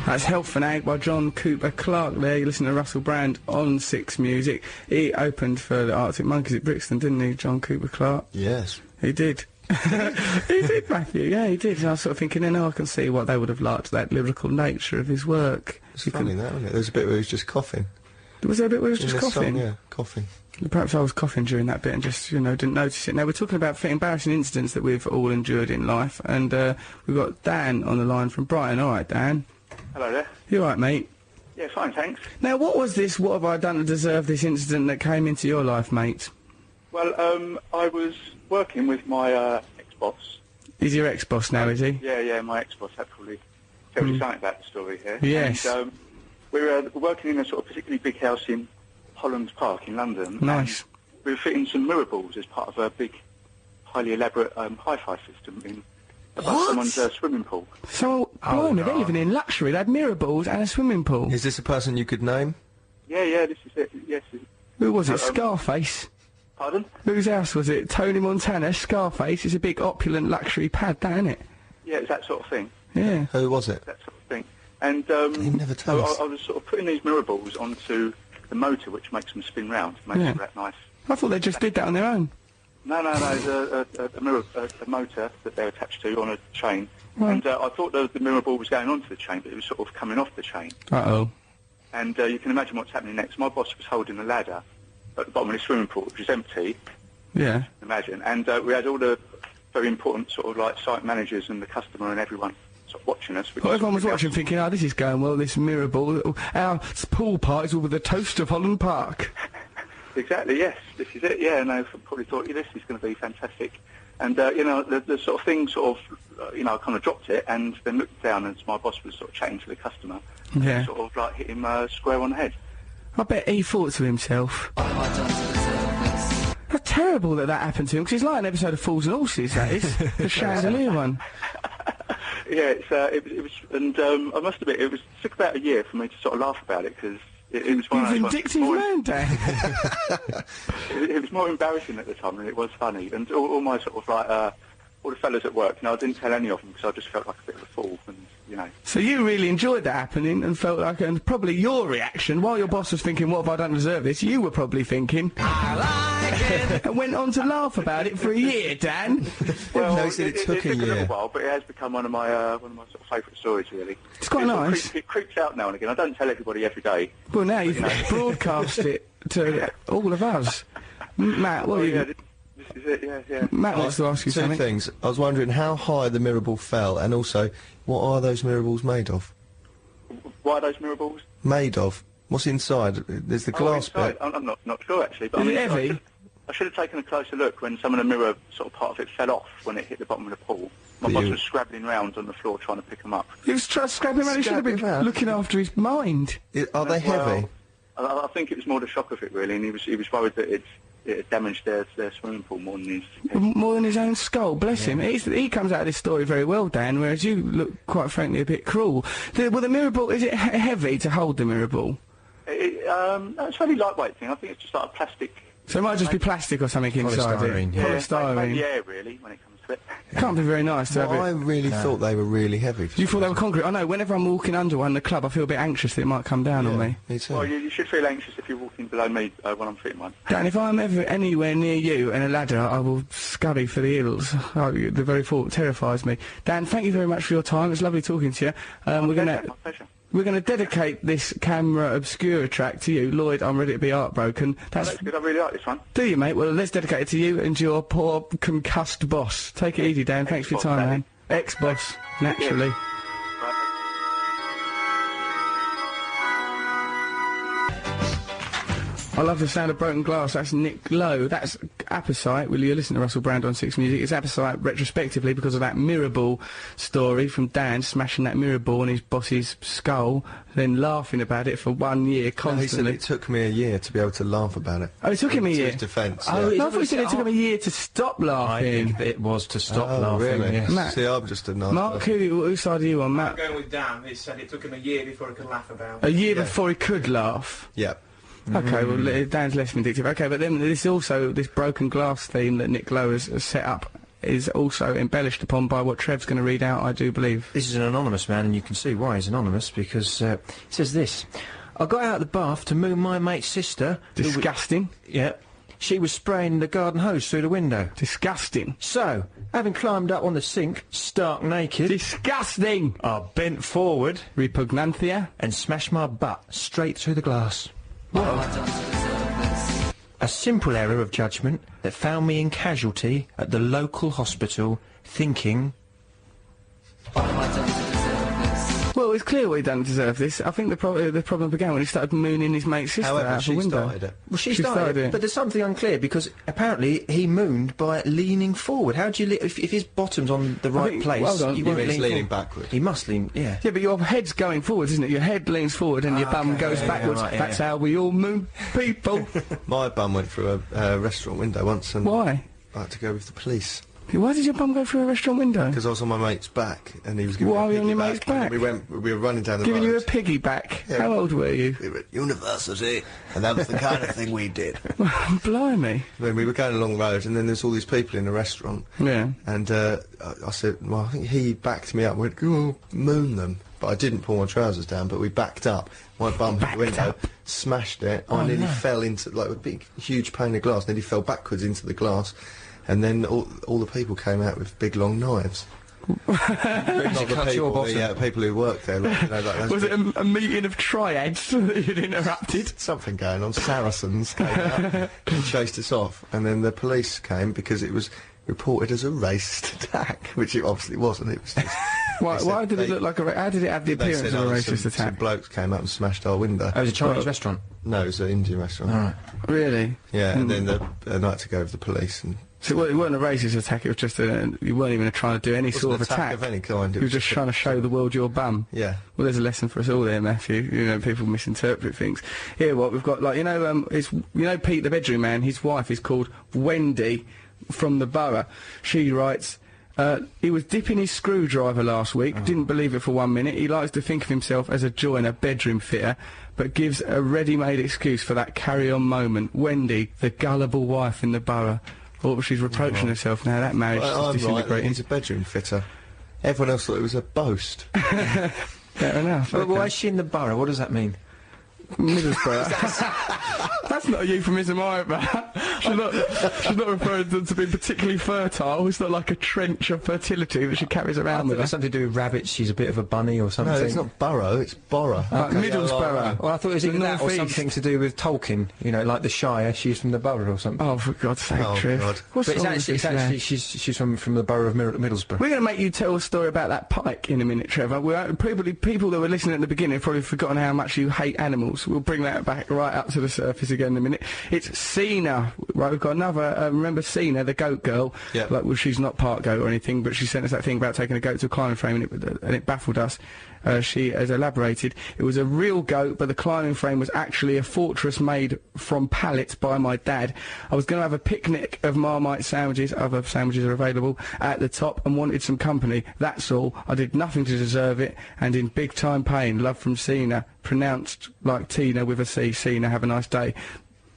A: That's Health and Ag by John Cooper Clarke there. You listen to Russell Brand on 6 Music. He opened for the Arctic Monkeys at Brixton, didn't he, John Cooper Clarke?
B: Yes.
A: He did. He did, Matthew, yeah, he did. And I was sort of thinking, I can see what they would have liked, that lyrical nature of his work.
B: It's funny, that, wasn't it? There's a bit where he was just coughing.
A: Was there a bit where he was
B: In
A: just
B: this
A: coughing?
B: Song, yeah, coughing.
A: Perhaps I was coughing during that bit and just, you know, didn't notice it. Now, we're talking about embarrassing incidents that we've all endured in life, and we've got Dan on the line from Brighton. All right, Dan.
F: Hello there.
A: You all right, mate?
F: Yeah, fine, thanks.
A: Now, what was this, what have I done to deserve this incident that came into your life, mate?
F: Well, I was working with my ex-boss.
A: He's your ex-boss now, is he?
F: Yeah, my ex-boss. I'd probably tell you something about the story here.
A: Yes.
F: And, we were working in a sort of particularly big house in Holland Park in London.
A: Nice.
F: And we were fitting some mirror balls as part of a big, highly elaborate hi-fi system in above someone's swimming pool.
A: So, blimey, they're living in luxury. They had mirror balls and a swimming pool.
B: Is this a person you could name?
F: Yeah, this is it. Yes.
A: Who was it? Scarface?
F: Pardon?
A: Whose house was it? Tony Montana, Scarface. It's a big, opulent luxury pad, that, isn't it?
F: Yeah, it's that sort of thing.
A: Yeah.
B: Who was it?
F: That sort of thing. And
B: He never
F: so
B: tells us.
F: I was sort of putting these mirror balls onto the motor, which makes them spin round, makes
A: Yeah.
F: it that nice.
A: I thought they just did that on their own.
F: No, there's a motor that they're attached to on a chain.
A: Right.
F: And I thought the mirror ball was going onto the chain, but it was sort of coming off the chain.
A: Uh-oh.
F: And you can imagine what's happening next. My boss was holding the ladder at the bottom of the swimming pool, which was empty,
A: Yeah.
F: imagine. And we had all the very important sort of like site managers and the customer and everyone sort of watching us.
A: Well, everyone was watching thinking, oh, this is going well, this mirror ball. Our pool parties will be the toast of Holland Park.
F: Exactly, yes. This is it, yeah. And I probably thought, this is going to be fantastic. And, the sort of thing sort of, I kind of dropped it and then looked down and my boss was sort of chatting to the customer.
A: Yeah.
F: And sort of like hit him square on the head.
A: I bet he thought to himself,
C: What have I done to deserve this?
A: how terrible that happened to him, because he's like an episode of Fools and Horses, that is. The Chandelier one.
F: Yeah, it was, and I must admit, it took about a year for me to sort of laugh about it because it was one
A: He's
F: of those
A: vindictive
F: more-
A: man, Dan.
F: It was more embarrassing at the time than it was funny, and all my sort of like all the fellas at work, I didn't tell any of them because I just felt like a bit of a fool, and
A: So you really enjoyed that happening and felt like, and probably your reaction, while your boss was thinking, what have I done to deserve this, you were probably thinking, I like it, and went on to laugh about it for a year, Dan.
F: Well,
B: No, he said it took a
F: a
B: year.
F: little while, but it has become one of my sort of favourite stories, really.
A: It's quite
F: sort of
A: nice.
F: It creeps out now and again. I don't tell everybody every day.
A: Well, now you've broadcast it to all of us. Matt, what
F: Oh,
A: are
F: yeah,
A: you...
F: this is it, yeah.
A: Matt wants to ask you
B: Two
A: something.
B: things. I was wondering how high the mirror ball fell, and also, what are those mirror balls made of?
F: Why are those mirror balls?
B: Made of? What's inside? There's the glass
F: inside.
B: bit.
F: I'm not sure, actually. But
A: Is
F: I
A: it
F: mean,
A: heavy?
F: I should have taken a closer look when some of the mirror sort of part of it fell off when it hit the bottom of the pool. My
B: But
F: boss
B: you-
F: was scrabbling around on the floor trying to pick them up.
A: He was scrapping around, he should have been
B: Scrapping around?
A: looking after his mind.
B: Are they heavy?
F: Well, I think it was more the shock of it, really, and he was worried that it had damaged their swimming pool more than his head.
A: More than his own skull, bless him. He comes out of this story very well, Dan, whereas you look, quite frankly, a bit cruel. The mirror ball, is it heavy to hold the mirror ball?
F: No, it's a very lightweight thing. I think it's just like a plastic.
A: So it might just be plastic or something inside it.
D: Polystyrene, yeah.
A: Polystyrene.
F: Maybe air, really, when it comes to it.
A: It can't be very nice to
B: Well,
A: have
B: I
A: it.
B: really thought they were really heavy.
A: You thought they were concrete? I know, whenever I'm walking under one in the club, I feel a bit anxious that it might come down on me.
B: Me too.
F: Well, you should feel anxious if you're walking below me when I'm fitting one.
A: Dan, if I'm ever anywhere near you and a ladder, I will scurry for the hills. Oh, the very thought terrifies me. Dan, thank you very much for your time. It's lovely talking to you.
F: My pleasure.
A: We're going to dedicate this Camera Obscura track to you. Lloyd, I'm ready to be heartbroken.
F: That's good. I really like this one.
A: Do you, mate? Well, let's dedicate it to you and your poor concussed boss. Take it easy, Dan. Thanks for your
F: Ex-boss,
A: time,
F: Danny.
A: man. Ex-boss, naturally.
F: Right.
A: I love the sound of broken glass. That's Nick Lowe. That's Apposite. Will you listen to Russell Brand on Six Music? It's Apposite retrospectively because of that mirror ball story from Dan smashing that mirror ball in his boss's skull, then laughing about it for 1 year
B: No, he said
A: constantly.
B: it took me a year to be able to laugh about it.
A: Oh, it took him a
B: To
A: year.
B: his defence,
D: Oh,
B: yeah.
A: No, I thought he said it took him a year to stop
D: I
A: laughing.
D: think it was to stop
B: Oh,
D: laughing,
B: really?
D: yes.
A: Matt.
B: See, I'm just a nice
A: Mark,
B: person.
A: whose side are you on, Matt?
G: Going with Dan, he said it took him a year before he could laugh about
A: A
G: it.
A: year before he could laugh.
B: Yeah.
A: Okay, well, Dan's less vindictive. Okay, but then this broken glass theme that Nick Lowe has set up is also embellished upon by what Trev's going to read out, I do believe.
D: This is an anonymous man, and you can see why he's anonymous, because it says this. I got out of the bath to moon my mate's sister.
A: Disgusting.
D: Yeah. She was spraying the garden hose through the window.
A: Disgusting.
D: So, having climbed up on the sink, stark naked,
A: Disgusting!
D: I bent forward
A: Repugnantia.
D: and smashed my butt straight through the glass.
C: What have I done to deserve this?
D: A simple error of judgment that found me in casualty at the local hospital, thinking...
C: What have I done to deserve this?
A: Well, it's clear what he done to deserve this. I think the problem began when he started mooning his mate's sister
B: However,
A: out of
B: she
A: a window.
B: started it.
D: Well, she
A: started
D: started
A: it.
D: it, but there's something unclear, because apparently he mooned by leaning forward. How do you... if his bottom's on the right
A: think-
D: place,
A: hold on.
D: you
A: Yeah,
D: won't
B: but he's
D: lean
B: leaning
D: forward.
B: backward.
D: He must lean, yeah.
A: Yeah, but your head's going forwards, isn't it? Your head leans forward and your bum goes backwards.
D: right, yeah,
A: That's
D: yeah.
A: how we all moon people.
B: My bum went through a restaurant window once, and
A: Why?
B: I had to go with the police
A: Why did your bum go through a restaurant window?
B: because I was on my mate's back, and he was giving
A: Why
B: me
A: were
B: a
A: you on your
B: piggyback,
A: mate's
B: and
A: back?
B: We were running down the
A: Giving
B: road.
A: you a piggyback.
B: Yeah.
A: How old were you?
B: We were at university, and that was the kind of thing we did.
A: Blimey.
B: Then we were going along the road, and then there's all these people in the restaurant,
A: Yeah.
B: and I said, well, I think he backed me up and went, go on, moon them. but I didn't pull my trousers down, but we backed up. My bum hit the window, smashed it. I nearly fell into, like, a big, huge pane of glass, nearly fell backwards into the glass. And then all the people came out with big, long knives. Not the people who worked there. Like, you know, like,
A: Was it a meeting of triads that you'd interrupted?
B: something going on. Saracens came out and chased us off. And then the police came because it was reported as a racist attack, which it obviously wasn't. It was just...
A: Why did it look like a... How did it have the
B: They
A: appearance
B: said,
A: of a
B: oh,
A: racist
B: some
A: attack?
B: blokes came up and smashed our window.
D: Oh, it was a Chinese restaurant.
B: No, it was an Indian restaurant.
D: All right.
A: Really?
B: Yeah, and then I had to go with the police. And
A: So it wasn't a racist attack, it was just you weren't even trying to do any
B: it
A: sort of
B: wasn't an attack of any kind.
A: You were just trying to show the world your bum.
B: Yeah.
A: Well, there's a lesson for us all there, Matthew. You know, people misinterpret things. Here, what we've got, like, Pete, the bedroom man, his wife is called Wendy from the Borough. She writes, he was dipping his screwdriver last week, didn't believe it for 1 minute. He likes to think of himself as a joiner, bedroom fitter, but gives a ready-made excuse for that carry-on moment. Wendy, the gullible wife in the Borough. Oh, she's reproaching herself now. That marriage is
B: I'm right,
A: disintegrating.
B: he's a bedroom fitter. Everyone else thought it was a boast.
A: Fair enough.
D: But
A: okay.
D: why is she in the borough? What does that mean?
A: Middlesbrough. That's not a euphemism either. She's not referring to being particularly fertile. It's not like a trench of fertility that she carries around with her.
D: It's something to do with rabbits. She's a bit of a bunny or something.
B: No, it's not Borough, it's Borough.
A: Middlesbrough.
D: Well, I thought it was
A: The
D: either that or
A: northeast.
D: something to do with Tolkien. You know, like the Shire. She's from the borough or something.
A: Oh, for God's sake,
B: Oh,
A: Trev.
B: God.
A: What's
D: But
A: wrong with this lad?
D: she's from the borough of Middlesbrough.
A: We're going to make you tell a story about that pike in a minute, Trevor. Probably people that were listening at the beginning have probably forgotten how much you hate animals. We'll bring that back right up to the surface again in a minute. It's Sina. Right, we've got another, remember Sina, the goat girl?
B: Yeah.
A: Like, well, she's not part goat or anything, but she sent us that thing about taking a goat to a climbing frame and it baffled us. She has elaborated. It was a real goat, but the climbing frame was actually a fortress made from pallets by my dad. I was going to have a picnic of Marmite sandwiches, other sandwiches are available, at the top, and wanted some company. That's all. I did nothing to deserve it, and in big time pain. Love from Sina, pronounced like Tina with a C. Sina, have a nice day.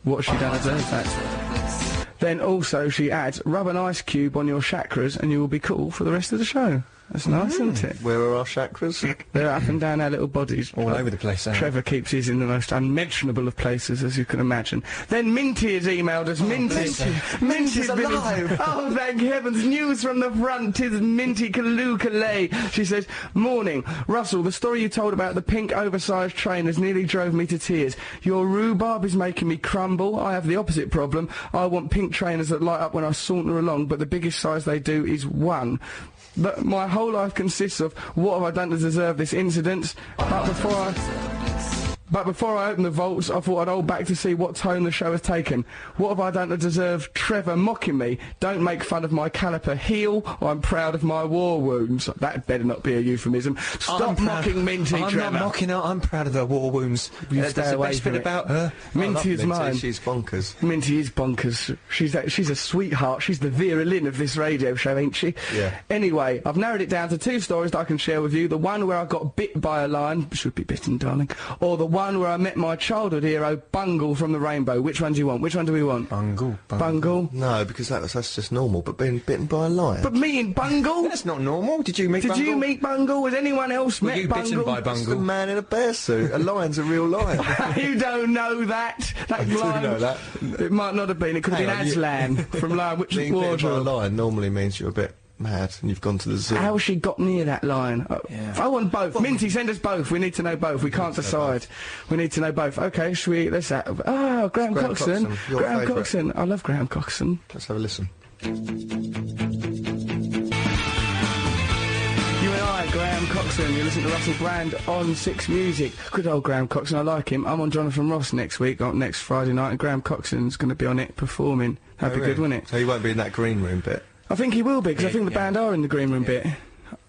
A: What she done deserves that. Then also she adds, rub an ice cube on your chakras and you will be cool for the rest of the show. That's nice, isn't it?
B: Where are our chakras?
A: They're up and down our little bodies.
D: All over the place, aren't they?
A: Trevor keeps his in the most unmentionable of places, as you can imagine. Then Minty has emailed us. Minty's been alive. Oh, thank heavens. News from the front is Minty Kalukale. She says, morning. Russell, the story you told about the pink oversized trainers nearly drove me to tears. Your rhubarb is making me crumble. I have the opposite problem. I want pink trainers that light up when I saunter along, but the biggest size they do is 1. My whole life consists of what have I done to deserve this incident, but before I open the vaults, I thought I'd hold back to see what tone the show has taken. What have I done to deserve Trevor mocking me? Don't make fun of my caliper heel, I'm proud of my war wounds. That better not be a euphemism. Stop mocking Minty,
D: I'm
A: Trevor.
D: not mocking her. I'm proud of her war wounds.
A: You
D: That's
A: stay
D: the
A: away
D: best
A: from
D: bit
A: it.
D: about her.
A: Minty is mine.
B: She's bonkers.
A: Minty is bonkers. She's a sweetheart. She's the Vera Lynn of this radio show, ain't she?
B: Yeah.
A: Anyway, I've narrowed it down to 2 stories that I can share with you. The one where I got bit by a lion, should be bitten, darling, or the one where I met my childhood hero, Bungle from the Rainbow. Which one do you want? Which one do we want?
D: Bungle.
A: Bungle.
B: No, because that's just normal, but being bitten by a lion.
A: But meeting Bungle?
D: That's not normal. Did you meet
A: Did
D: Bungle?
A: you meet Bungle? Has anyone else
D: Were
A: met
D: you
A: Bungle?
D: bitten by
B: It's the
D: Bungle?
B: man in a bear suit. A lion's a real lion.
A: You don't know that. That
B: do
A: lion.
B: know that.
A: It might not have been. It could have been
B: Hang on,
A: Aslan from Lion Witch
B: Being bitten by a
A: Wardrobe.
B: lion normally means you're a bit mad and you've gone to the zoo.
A: How she got near that lion? I want both. Minty, send us both. We need to know both. We can't decide. We need to know both. Okay, shall we? Let's have. Oh, Graham
B: Graham
A: Coxon.
B: Coxon, your
A: Graham
B: favourite.
A: Coxon. I love Graham Coxon.
B: Let's have a listen.
A: You and I, Graham Coxon. You listen to Russell Brand on 6 Music. Good old Graham Coxon. I like him. I'm on Jonathan Ross next week, next Friday night, and Graham Coxon's going to be on it performing. That'd be good, wouldn't it?
B: So he won't be in that green room bit.
A: I think he will be, because I think the band are in the green room bit.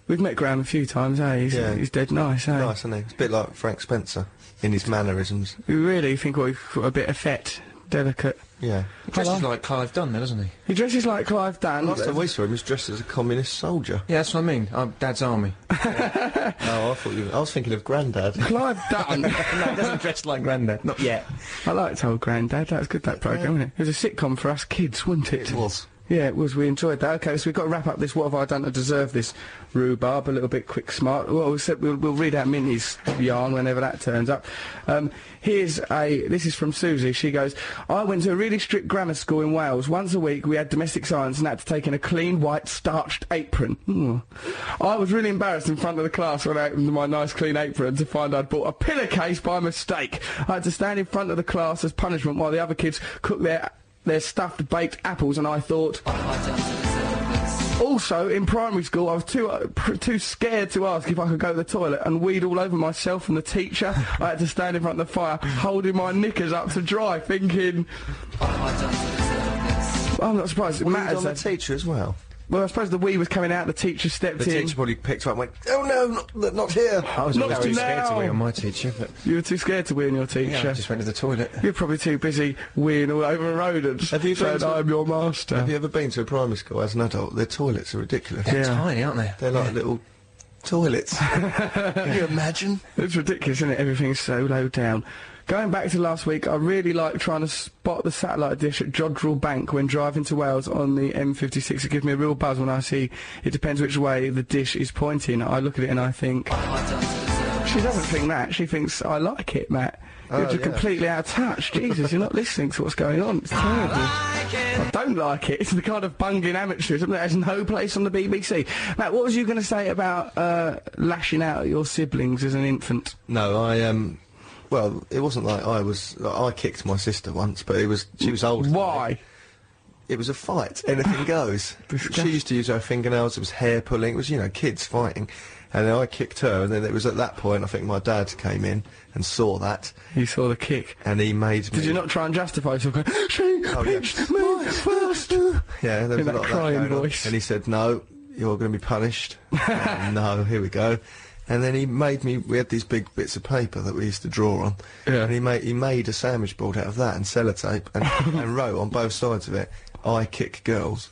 A: We've met Graham a few times, eh? He's dead nice, eh?
B: Nice, isn't he? It's a bit like Frank Spencer in his mannerisms.
A: We really think we've got a bit effete, delicate.
B: Yeah.
D: He dresses like Clive Dunn, then, doesn't he?
A: He dresses like Clive Dunn.
B: Last time we saw him, he was dressed as a communist soldier.
D: Yeah, that's what I mean. Dad's army.
B: Oh, I was thinking of Grandad.
A: Clive Dunn.
D: No, he doesn't dress like Grandad. Not yet.
A: I liked Old Grandad. That was good, that programme, wasn't it? It was a sitcom for us kids, wasn't it?
B: It was.
A: Yeah, it was. We enjoyed that. Okay, so we've got to wrap up this What Have I Done to Deserve This rhubarb a little bit quick smart. Well, we said we'll read out Minnie's yarn whenever that turns up. This is from Susie. She goes, I went to a really strict grammar school in Wales. Once a week we had domestic science and had to take in a clean, white, starched apron. I was really embarrassed in front of the class when I opened my nice, clean apron to find I'd bought a pillowcase by mistake. I had to stand in front of the class as punishment while the other kids cooked their stuffed baked apples, and I thought...
C: What have I done to deserve this?
A: Also, in primary school, I was too scared to ask if I could go to the toilet and weed all over myself and the teacher. I had to stand in front of the fire, holding my knickers up to dry, thinking...
C: What have I done to deserve this?
A: I'm not surprised. It
B: Weed
A: matters.
B: on the teacher as well.
A: Well, I suppose the wee was coming out, the teacher stepped
B: The
A: in.
B: teacher probably picked her up and went, oh no, not here.
D: I was
A: Not
D: always too scared to
A: now.
D: wee on my teacher, but
A: You were too scared to wee on your teacher.
D: yeah, I just went to the toilet.
A: You're probably too busy weeing all over rodents.
B: Have you been
A: saying,
B: to-
A: I'm your master.
B: Have you ever been to a primary school as an adult? Their toilets are ridiculous.
A: Yeah.
D: Tiny, aren't they?
B: They're like little toilets. Can you imagine?
A: It's ridiculous, isn't it? Everything's so low down. Going back to last week, I really like trying to spot the satellite dish at Jodrell Bank when driving to Wales on the M56. It gives me a real buzz when I see it depends which way the dish is pointing. I look at it and I think...
C: What have I done to deserve this?
A: She doesn't think that. She thinks, I like it, Matt. You're just
B: yeah.
A: completely out of touch. Jesus, you're not listening to what's going on. It's terrible. I don't like it. It's the kind of bungling amateurism that has no place on the BBC. Matt, what was you going to say about lashing out at your siblings as an infant?
B: No, well, it wasn't like I kicked my sister once, but she was older than me.
A: Why?
B: It was a fight. Anything goes. She used to use her fingernails. It was hair pulling. It was, kids fighting. And then I kicked her, and then it was at that point, I think my dad came in and saw that,
A: You saw the kick.
B: and he made me...
A: Did you not try and justify yourself going, she pinched me first?
B: Yeah, there was
A: In
B: a
A: that
B: lot of that
A: crying
B: going on.
A: voice.
B: And he said, no, you're going to be punished. No, here we go. And then he made me... We had these big bits of paper that we used to draw on.
A: Yeah.
B: And he made a sandwich board out of that and sellotape and wrote on both sides of it, I kick girls.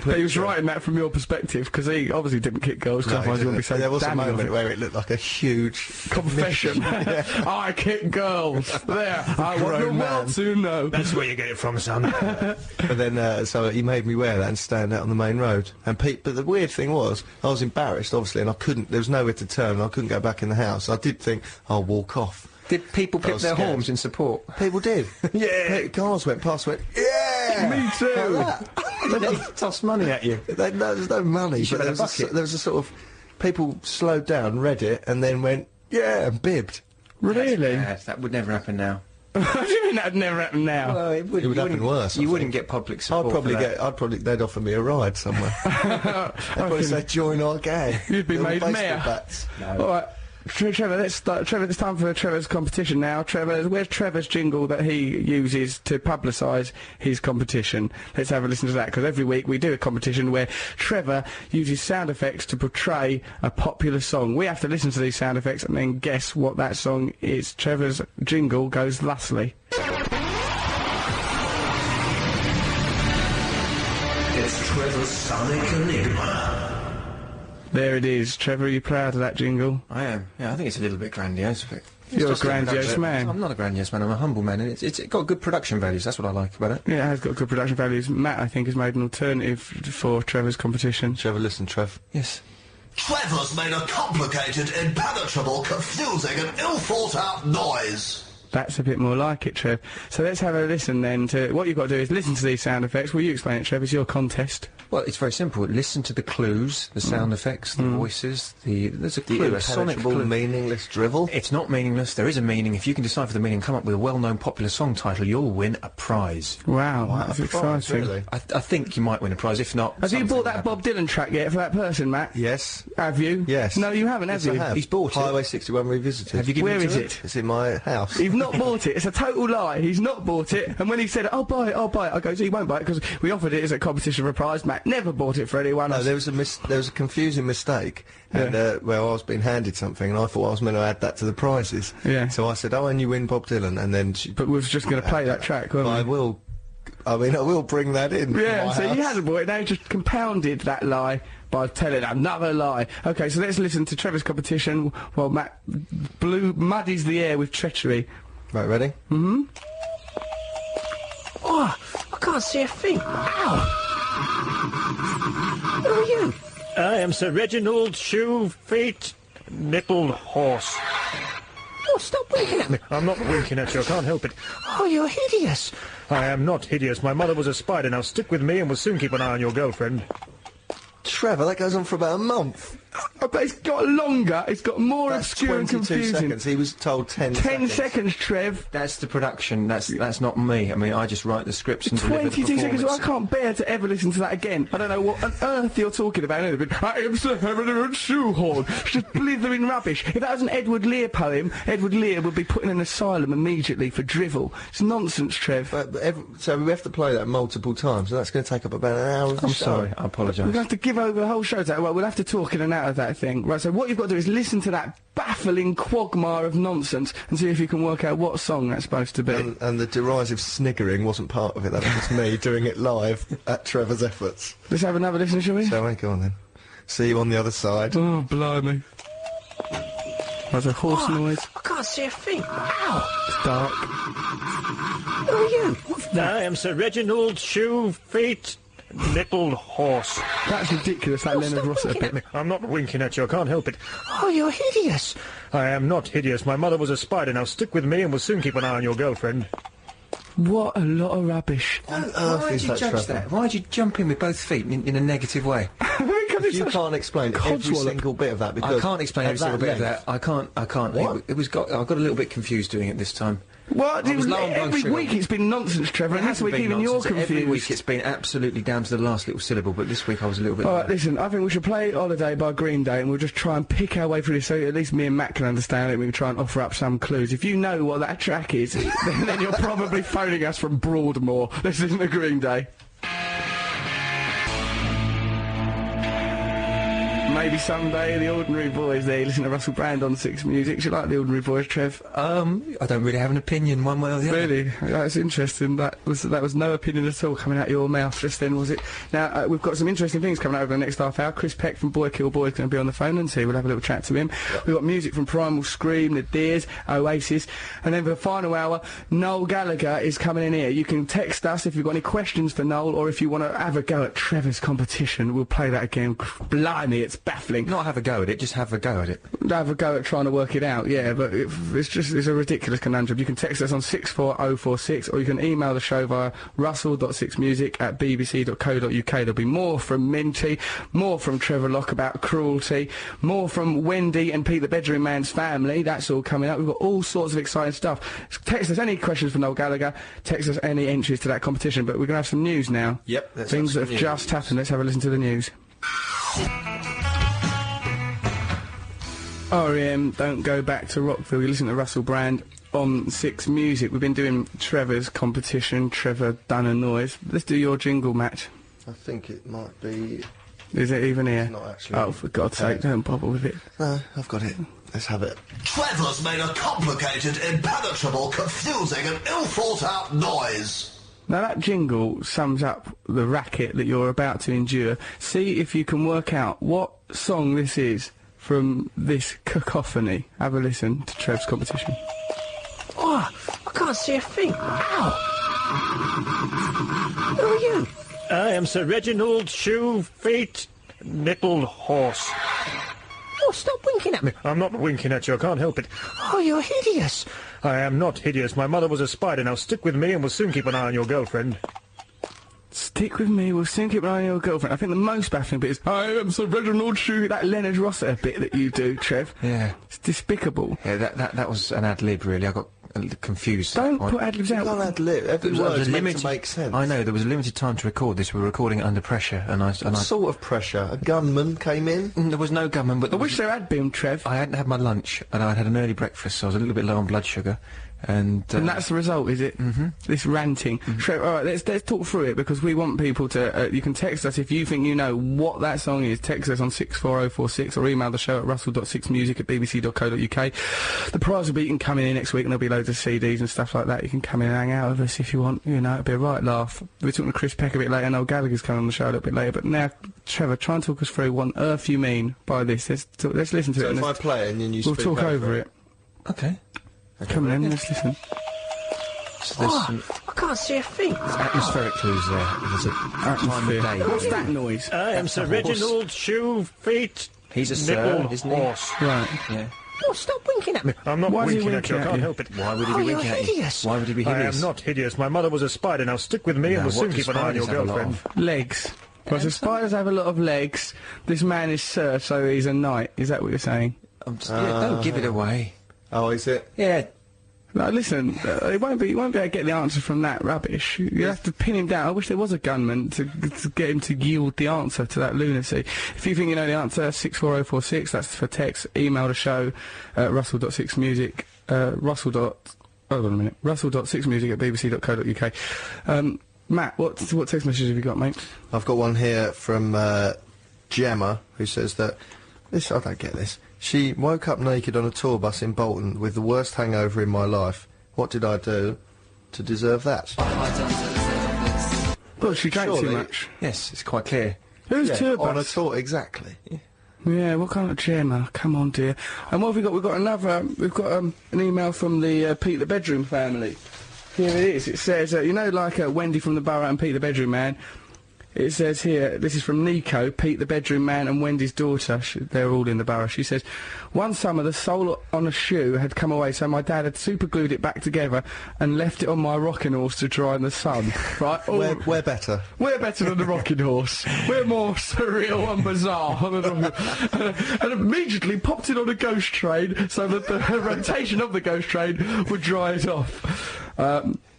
A: But he was writing that from your perspective, because he obviously didn't kick girls,
B: No,
A: otherwise he wouldn't be so
B: there was a
A: damning of
B: moment
A: it.
B: where it looked like a huge
A: Confession. I kick girls. There. I want the
B: Grown man.
A: world to know.
D: That's where you get it from, son.
B: But then, so he made me wear that and stand out on the main road. And but the weird thing was, I was embarrassed, obviously, and there was nowhere to turn, and I couldn't go back in the house. I did think, I'll walk off.
D: Did people
B: I
D: pip
B: was
D: their
B: scared.
D: horns in support?
B: People did.
D: Yeah.
B: Cars went past, went, yeah!
A: Me too.
D: They toss money at you.
B: There's no money,
D: should
B: but
D: have a bucket.
B: there was a sort of... People slowed down, read it, and then went, yeah, and bibbed.
A: Really?
D: Yeah, that would never happen now.
A: What do you mean that'd never happen now?
D: Well, it would
B: It would
D: you
B: happen
D: wouldn't-
B: worse, I
D: You
B: think.
D: wouldn't get public support.
B: They'd offer me a ride somewhere. They'd probably say, join our gang.
A: You'd be
B: Little
A: made
B: baseball
A: mayor.
B: bats.
A: All right. Trevor, let's start. Trevor, it's time for Trevor's competition now. Trevor, where's Trevor's jingle that he uses to publicise his competition? Let's have a listen to that, because every week we do a competition where Trevor uses sound effects to portray a popular song. We have to listen to these sound effects and then guess what that song is. Trevor's jingle goes thusly.
H: It's Trevor's Sonic Enigma.
A: There it is. Trevor, are you proud of that jingle?
D: I am. Yeah, I think it's a little bit grandiose. But
A: You're a
D: just
A: grandiose
D: production.
A: man.
D: I'm not a grandiose man. I'm a humble man, and it's got good production values. That's what I like about it.
A: Yeah, it has got good production values. Matt, I think, has made an alternative for Trevor's competition.
B: Trevor, listen, Trev.
D: Yes.
H: Trevor's made a complicated, impenetrable, confusing and ill-thought-out noise.
A: That's a bit more like it, Trev. So let's have a listen then to... What you've got to do is listen to these sound effects. Will you explain it, Trev? It's your contest.
D: Well, it's very simple. Listen to the clues, the sound effects, the voices. There's a
B: The
D: clue, a sonic
B: impenetrable,
D: clue.
B: meaningless drivel.
D: It's not meaningless. There is a meaning. If you can decipher the meaning and come up with a well-known popular song title, you'll win a prize.
A: Wow, that's
B: a prize,
A: exciting.
B: really.
D: I think you might win a prize. If not,
A: Have you
D: something
A: bought
D: will
A: that
D: happen.
A: Bob Dylan track yet for that person, Matt?
B: Yes.
A: Have you?
B: Yes.
A: No, you haven't, have
B: Yes,
A: you?
B: I have.
D: He's bought it.
B: Highway 61 Revisited.
D: Have you given
A: Where
D: it
A: is
D: to him?
A: it?
B: It's in my house.
A: He's not bought it. It's a total lie. He's not bought it. And when he said, I'll buy it, I goes, he won't buy it because we offered it as a competition for a prize. Matt never bought it for anyone
B: No,
A: else.
B: there was a confusing mistake, and where I was being handed something, and I thought I was meant to add that to the prizes.
A: Yeah.
B: So I said, "Oh, and you win Bob Dylan," and then she.
A: But we was just going to play that track,
B: But
A: weren't
B: I
A: we?
B: will. I mean, I will bring that in.
A: Yeah,
B: my
A: so
B: house.
A: he hasn't bought it. Now he just compounded that lie by telling another lie. Okay, so let's listen to Trevor's competition while Matt muddies the air with treachery.
B: Right, ready?
I: Oh, I can't see a thing. Ow! Who are you?
J: I am Sir Reginald Shoe Feet Nipple Horse.
I: Oh, stop winking at me.
J: I'm not winking at you, I can't help it.
I: Oh, you're hideous.
J: I am not hideous. My mother was a spider. Now stick with me and we'll soon keep an eye on your girlfriend.
B: Trevor, that goes on for about a month.
A: But it's got longer, it's got more
B: That's
A: obscure and
B: 22
A: confusing.
B: seconds. He was told 10 seconds.
A: 10 seconds, Trev.
D: That's the production. That's not me. I mean, I just write the scripts and deliver the
A: 22 seconds.
D: performance.
A: I can't bear to ever listen to that again. I don't know what on earth you're talking about. I am Sir Reginald Shoehorn. It's just blithering rubbish. If that was an Edward Lear poem, Edward Lear would be put in an asylum immediately for drivel. It's nonsense, Trev.
B: So we have to play that multiple times, and that's going to take up about an hour of the
D: I'm
B: show.
D: sorry. I
A: We're
D: apologise.
A: going to have to give over the whole show to that. Well, we'll have to talk in and out of that thing. Right, so what you've got to do is listen to that baffling quagmire of nonsense and see if you can work out what song that's supposed to be.
B: And the derisive sniggering wasn't part of it. That was just me doing it live at Trevor's efforts.
A: Let's have another listen, shall we?
B: So, go on then. See you on the other side.
A: Oh, blimey. There's a horse noise.
I: I can't see a thing. Ow.
A: It's dark.
I: Who are you?
J: I am Sir Reginald Shoe Feet Nipple Horse.
A: That's ridiculous, that Leonard Rossiter bit.
J: I'm not winking at you, I can't help it.
I: Oh, you're hideous.
J: I am not hideous. My mother was a spider. Now stick with me and we'll soon keep an eye on your girlfriend.
A: What a lot of rubbish.
D: Why did you
B: that,
D: judge
B: Trevor?
D: that? Why did you jump in with both feet in a negative way?
B: You can't explain every
A: codswallop.
B: single bit of that because
D: I can't explain every
B: at
D: single bit of
B: length-
D: that. I can't.
B: What?
D: It was got. I got a little bit confused doing it this time.
A: What?
D: I was low on blood
A: Every
D: sugar.
A: week it's been nonsense, Trevor, and this
D: hasn't
A: week
D: been
A: even
D: nonsense.
A: you're confused.
D: Every week it's been absolutely down to the last little syllable, but this week I was a little bit...
A: All right, listen, I think we should play Holiday by Green Day and we'll just try and pick our way through this so at least me and Matt can understand it and we can try and offer up some clues. If you know what that track is, then you're probably phoning us from Broadmoor. This isn't a Green Day. Maybe someday the Ordinary Boys there. You listen to Russell Brand on Six Music. Do you like the Ordinary Boys, Trev?
D: I don't really have an opinion one way or the other.
A: Really? That's interesting. That was no opinion at all coming out of your mouth just then, was it? Now, we've got some interesting things coming over the next half hour. Chris Peck from Boy Kill Boy is going to be on the phone and see. We'll have a little chat to him. We've got music from Primal Scream, The Deers, Oasis. And then for the final hour, Noel Gallagher is coming in here. You can text us if you've got any questions for Noel or if you want to have a go at Trevor's competition. We'll play that again. Blimey, it's baffling.
D: Not have a go at it, just have a go at it.
A: Have a go at trying to work it out, yeah, but it's a ridiculous conundrum. You can text us on 64046 or you can email the show via russell.sixmusic@bbc.co.uk. There'll be more from Minty, more from Trevor Locke about cruelty, more from Wendy and Pete the Bedroom Man's family. That's all coming up. We've got all sorts of exciting stuff. Text us any questions for Noel Gallagher, text us any entries to that competition, but we're going to have some news now.
B: Yep, let's
A: Things
B: have
A: that
B: some
A: have just
B: news.
A: happened. Let's have a listen to the news. R.E.M. Don't Go Back to Rockville. You listen to Russell Brand on Six Music. We've been doing Trevor's competition. Trevor done a noise. Let's do your jingle match.
B: I think it might be...
A: Is it even here?
B: not actually.
A: Oh, for God's sake, don't bother with it.
B: No, I've got it. Let's have it.
H: Trevor's made a complicated, impenetrable, confusing and ill-thought-out noise.
A: Now that jingle sums up the racket that you're about to endure. See if you can work out what song this is from this cacophony. Have a listen to Trev's competition.
I: Oh, I can't see a thing. Ow. Who are you?
J: I am Sir Reginald Shoe Feet Nipple Horse.
I: Oh, stop winking at me.
J: I'm not winking at you, I can't help it.
I: Oh, you're hideous.
J: I am not hideous. My mother was a spider. Now stick with me and we'll soon keep an eye on your girlfriend.
A: Stick with me, we'll soon keep an eye on your girlfriend. I think the most baffling bit is, I am Sir Reginald Shoe, that Leonard Rossiter bit that you do, Trev.
D: Yeah.
A: It's despicable.
D: Yeah, that was an ad-lib, really. I got a little confused.
A: Don't put ad-libs
B: You
A: out.
B: can't ad-lib. Every word's meant to make sense.
D: I know, there was a limited time to record this. We were recording it under pressure, and I
B: What sort of pressure? A gunman came in?
D: There was no government, but
A: I wish there had been, Trev.
D: I hadn't had my lunch, and I'd had an early breakfast, so I was a little bit low on blood sugar. And
A: that's the result, is it? Mm-hmm. This ranting. Trev, all right, let's talk through it, because we want people to... you can text us if you think you know what that song is. Text us on 64046 or email the show at russell.sixmusic@bbc.co.uk. The prize will be you can come in here next week and there'll be loads of CDs and stuff like that. You can come in and hang out with us if you want. You know, it'll be a right laugh. We're talking to Chris Peck a bit later, Noel Gallagher's coming on the show a little bit later. But now, Trevor, try and talk us through what on earth you mean by this. Let's listen to
B: So
A: it.
B: if
A: and
B: I
A: let's-
B: play it and then you
A: we'll
B: speak
A: talk over it.
D: Okay.
A: Come on, let's listen.
D: So there's some
I: I can't see a thing.
D: atmospheric clues there. There's a time of day.
A: What's that noise?
J: I am Sir Reginald Shoe Feet.
D: He's a sir,
J: Nipple
D: isn't he?
J: Horse.
A: Right.
D: Yeah.
I: Oh, stop winking at me.
J: I'm not
A: Why is he
J: winking at you. I
A: winking at
J: can't
A: you?
J: help it.
D: Why would he
I: Oh,
D: be
I: you're
D: winking at you?
I: hideous.
D: Why would he be
J: I
D: hideous?
J: am not hideous. My mother was a spider. Now stick with me, and
D: No,
J: we'll
D: what
J: soon
D: do
J: keep an eye on your
D: spiders have a lot
J: girlfriend.
D: of?
A: Legs. Well, so spiders have a lot of legs. This man is Sir, so he's a knight. Is that what you're saying?
D: Yeah, don't give it away.
B: Oh, is it?
D: Yeah.
A: No, listen, you won't be able to get the answer from that rubbish. You have to pin him down. I wish there was a gunman to get him to yield the answer to that lunacy. If you think you know the answer, 64046, that's for text. Email the show, russell.6music, hold on a minute, russell.6music@bbc.co.uk. Matt, what text message have you got, mate?
B: I've got one here from Gemma, who says that I don't get this. She woke up naked on a tour bus in Bolton with the worst hangover in my life. What did I do to deserve that?
C: What have I done to deserve this?
A: Well, she drank too
B: Surely.
A: much.
D: Yes, it's quite clear.
A: Who's
B: Yeah,
A: tour
B: on a
A: bus?
B: tour, exactly.
A: Yeah, what kind of Gemma? Come on, dear. And what have we got? We've got another. We've got an email from the Pete the Bedroom family. Here it is. It says, you know, like Wendy from the Borough and Pete the Bedroom Man. It says here, this is from Nico, Pete the Bedroom Man and Wendy's daughter. They're all in the Borough. She says, one summer the sole on a shoe had come away, so my dad had super glued it back together and left it on my rocking horse to dry in the sun. Right?
B: We're better.
A: We're better than the rocking horse. We're more surreal and bizarre. And immediately popped it on a ghost train so that the rotation of the ghost train would dry it off.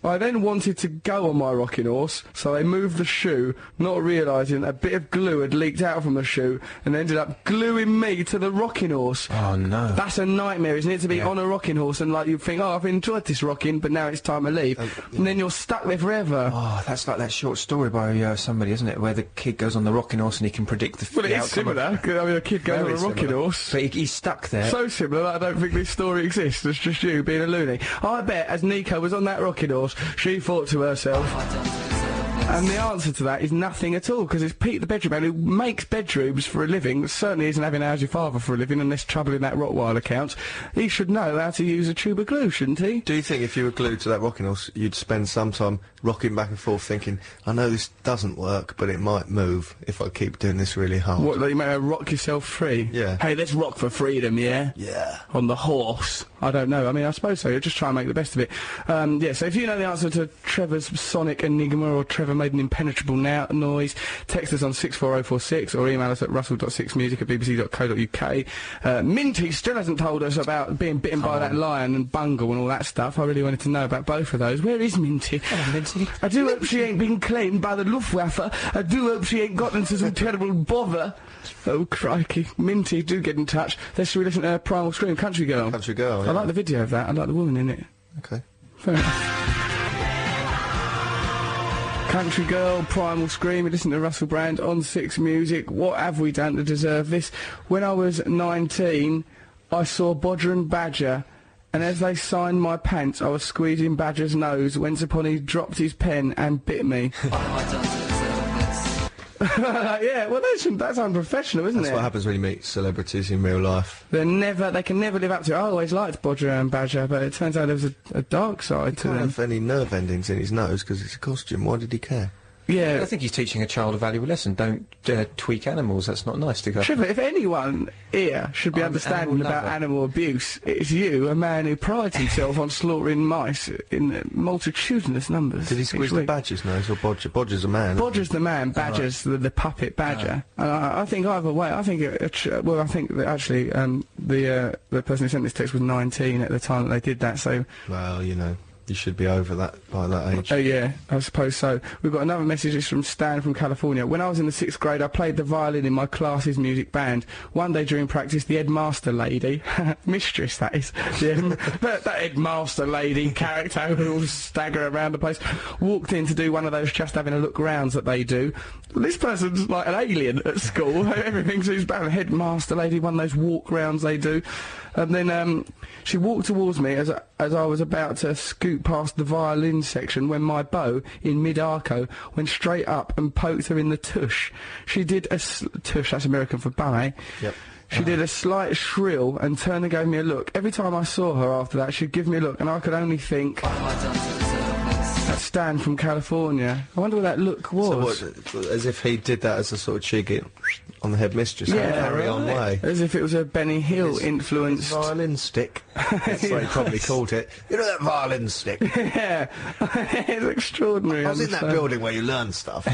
A: I then wanted to go on my rocking horse, so I moved the shoe, not realising a bit of glue had leaked out from the shoe and ended up gluing me to the rocking horse.
D: Oh, no.
A: That's a nightmare, isn't it, to be on a rocking horse and, like, you think, oh, I've enjoyed this rocking, but now it's time to leave. And then you're stuck there forever.
D: Oh, that's like that short story by somebody, isn't it? Where the kid goes on the rocking horse and he can predict the
A: Well, it
D: the
A: is
D: outcome of-
A: similar. 'Cause, I mean, a kid goes on
B: Very
A: a rocking
B: similar.
A: horse.
D: But he's stuck there.
A: So similar that I don't think this story exists. It's just you being a loony. I bet as Nico was on that rocking horse, she thought to herself, and the answer to that is nothing at all, because it's Pete the Bedroom Man who makes bedrooms for a living, certainly isn't having How's Your Father for a living, unless trouble in that Rottweiler counts. He should know how to use a tube of glue, shouldn't he?
B: Do you think if you were glued to that rocking horse, you'd spend some time rocking back and forth thinking, I know this doesn't work, but it might move if I keep doing this really hard?
A: What, that you may rock yourself free?
B: Yeah.
A: Hey, let's rock for freedom, yeah?
B: Yeah.
A: On the horse. I don't know. I mean, I suppose so. You'll just try and make the best of it. Yeah, so if you know the answer to Trevor's Sonic Enigma or Trevor made an impenetrable noise, text us on 64046 or email us at russell.6music@bbc.co.uk. Minty still hasn't told us about being bitten by that lion and bungle and all that stuff. I really wanted to know about both of those. Where is Minty?
D: Hello, Minty.
A: I do hope she ain't been claimed by the Luftwaffe. I do hope she ain't got into some terrible bother. Oh, crikey. Minty, do get in touch. Should we listen to Primal Scream, Country Girl?
B: Country Girl,
A: I
B: yeah.
A: like the video of that. I like the woman in it.
B: Okay.
A: Fair enough. Country Girl, Primal Scream, we listen to Russell Brand on 6 Music. What have we done to deserve this? When I was 19, I saw Bodger and Badger, and as they signed my pants, I was squeezing Badger's nose, whence upon he dropped his pen and bit me.
C: What have I done to deserve this?
A: Yeah, well, that's unprofessional, isn't
B: That's
A: it?
B: what happens when you meet celebrities in real life.
A: They can never live up to it. I always liked Bodger and Badger, but it turns out there was a dark side
B: He
A: to
B: can't
A: them.
B: have any nerve endings in his nose because it's a costume. Why did he care?
A: Yeah.
D: I think he's teaching a child a valuable lesson. Don't tweak animals. That's not nice to go.
A: Trevor, if anyone here should be
D: I'm an
A: understanding
D: animal
A: about
D: lover.
A: animal abuse, it's you, a man who prides himself on slaughtering mice in multitudinous numbers.
B: Did he
A: each
B: squeeze the
A: week.
B: Badger's nose or Bodger? Bodger's a man.
A: Bodger's the man, Badger's the puppet badger. And I think either way, I think I think that actually the person who sent this text was 19 at the time that they did that, so
B: Well, you know, you should be over that by that age.
A: oh yeah, I suppose so. We've got another message. It's from Stan from California. When I was in the 6th grade, I played the violin in my class's music band. One day during practice, the headmaster lady, mistress that is, that headmaster lady character who will stagger around the place, walked in to do one of those just having a look rounds that they do. This person's like an alien at school. Everything seems bad. Headmaster lady, one of those walk rounds they do. And then she walked towards me as I was about to scoot past the violin section when my bow, in mid-arco, went straight up and poked her in the tush. She did a... tush, that's American for ballet.
B: Yep.
A: She did a slight shrill and turned and gave me a look. Every time I saw her after that, she'd give me a look, and I could only think...
C: What have I done to deserve
A: Stan from California. I wonder what that look was.
B: So what, as if he did that as a sort of cheeky on the headmistress. Carry on way.
A: As if it was a Benny Hill influenced
B: violin stick. That's what he probably called it. You know that violin stick?
A: Yeah, it's extraordinary.
B: I was in that building where you learn stuff.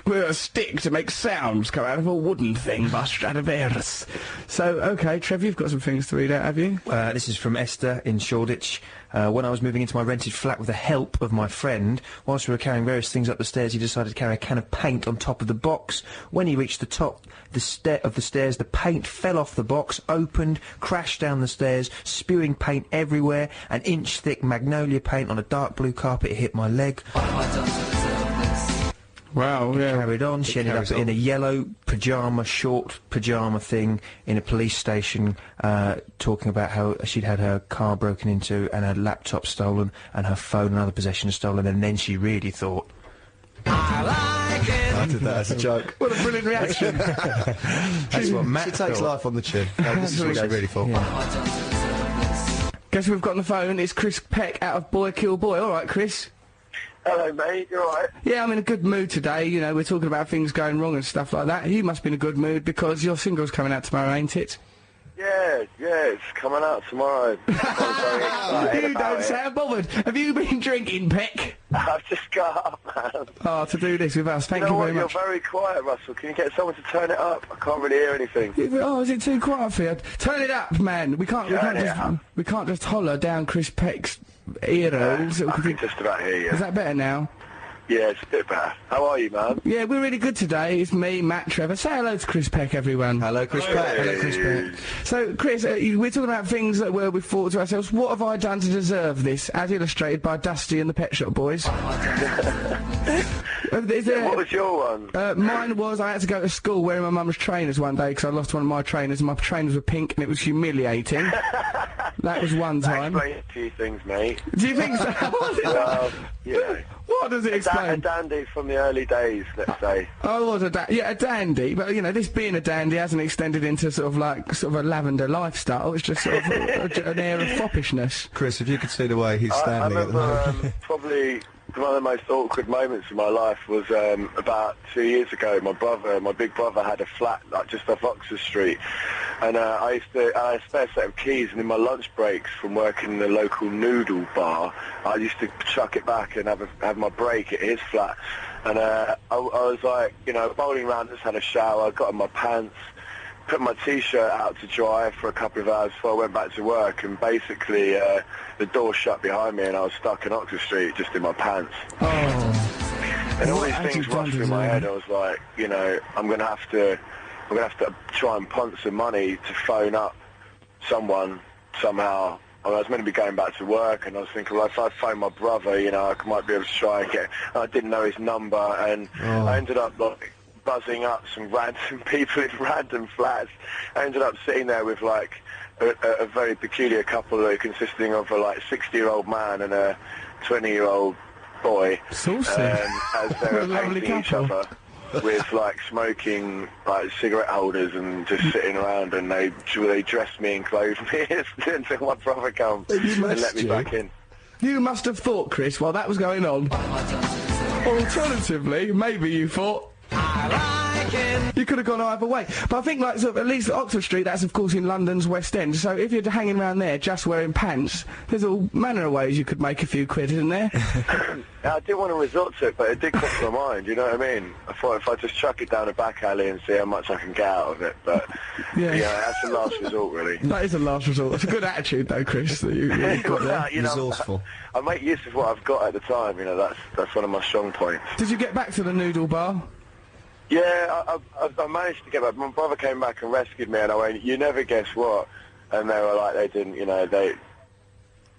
A: With a stick to make sounds come out of a wooden thing by Stradivarius. So, okay, Trev, you've got some things to read out, have you?
D: This is from Esther in Shoreditch. When I was moving into my rented flat with the help of my friend, whilst we were carrying various things up the stairs, he decided to carry a can of paint on top of the box. When he reached the top of the stairs, the paint fell off the box, opened, crashed down the stairs, spewing paint everywhere. An inch-thick magnolia paint on a dark blue carpet hit my leg.
A: Wow, yeah.
D: Carried on. She ended up in a yellow short pyjama thing in a police station, talking about how she'd had her car broken into and her laptop stolen and her phone and other possessions stolen, and then she really thought, I like it.
B: I did that as a joke.
A: What a brilliant reaction.
D: That's what Matt
B: She takes life on the chin. No, this is what she really thought.
A: Yeah. Guess who we've got on the phone? It's Chris Peck out of Boy Kill Boy. All right, Chris.
K: Hello, mate. You all right?
A: Yeah, I'm in a good mood today. You know, we're talking about things going wrong and stuff like that. You must be in a good mood because your single's coming out tomorrow, ain't it?
K: Yeah, it's coming out tomorrow. I'm very excited
A: You
K: about
A: don't sound bothered. Have you been drinking, Peck?
K: I've just got up, man.
A: Oh, to do this with us. Thank you very much.
K: You're very quiet, Russell. Can you get someone to turn it up? I can't really hear anything.
A: Oh, is it too quiet for you? Turn it up, man. We can't just holler down Chris Peck's ear holes.
K: I can just about hear you.
A: Is that better now?
K: Yeah, it's a bit better. How are you, man?
A: Yeah, we're really good today. It's me, Matt, Trevor. Say hello to Chris Peck, everyone.
B: Hello, Chris Peck.
A: Hello, Chris Peck. So, Chris, we're talking about things that we thought to ourselves, what have I done to deserve this, as illustrated by Dusty and the Pet Shop Boys?
K: What was your one?
A: Mine was I had to go to school wearing my mum's trainers one day because I lost one of my trainers and my trainers were pink and it was humiliating. That was one time.
K: That explains a few things, mate.
A: Do you think so?
K: Well, you know.
A: What does it explain?
K: A dandy from the early days, let's say.
A: I was a dandy, but you know, this being a dandy hasn't extended into sort of a lavender lifestyle. It's just sort of an air of foppishness.
B: Chris, if you could see the way he's standing at the moment.
K: Probably one of the most awkward moments of my life was about 2 years ago. My big brother had a flat just off Oxford Street, and I had a spare set of keys, and in my lunch breaks from working in the local noodle bar, I used to chuck it back and have my break at his flat. And I was like, you know, bowling around, just had a shower, got in my pants, put my T-shirt out to dry for a couple of hours before I went back to work, and basically the door shut behind me and I was stuck in Oxford Street just in my pants.
A: Oh.
K: And all these things rushed through my head. I was like, you know, I'm gonna have to try and punt some money to phone up someone somehow. I was meant to be going back to work, and I was thinking, well, if I phone my brother, you know, I might be able to try and get. I didn't know his number, and I ended up like buzzing up some random people in random flats. I ended up sitting there with like a very peculiar couple consisting of a like 60-year-old man and a 20-year-old boy, as they were painting each other with like smoking like cigarette holders and just sitting around, and they dressed me and clothed me until my brother came and let me back in.
A: You must have thought, Chris, while that was going on. Alternatively, maybe you thought, I like it. You could have gone either way. But I think, like, sort of, at least Oxford Street, that's, of course, in London's West End. So if you're hanging around there just wearing pants, there's all manner of ways you could make a few quid, isn't there?
K: I didn't want to resort to it, but it did cross my mind, you know what I mean? I thought if I just chuck it down a back alley and see how much I can get out of it, but, yeah, that's the last resort, really.
A: That is a last resort. It's a good attitude, though, Chris, that you've got there.
K: You know, resourceful. I make use of what I've got at the time, you know, that's one of my strong points.
A: Did you get back to the noodle bar?
K: Yeah, I managed to get back. My brother came back and rescued me, and I went, you never guess what? And they were like, they didn't, you know, they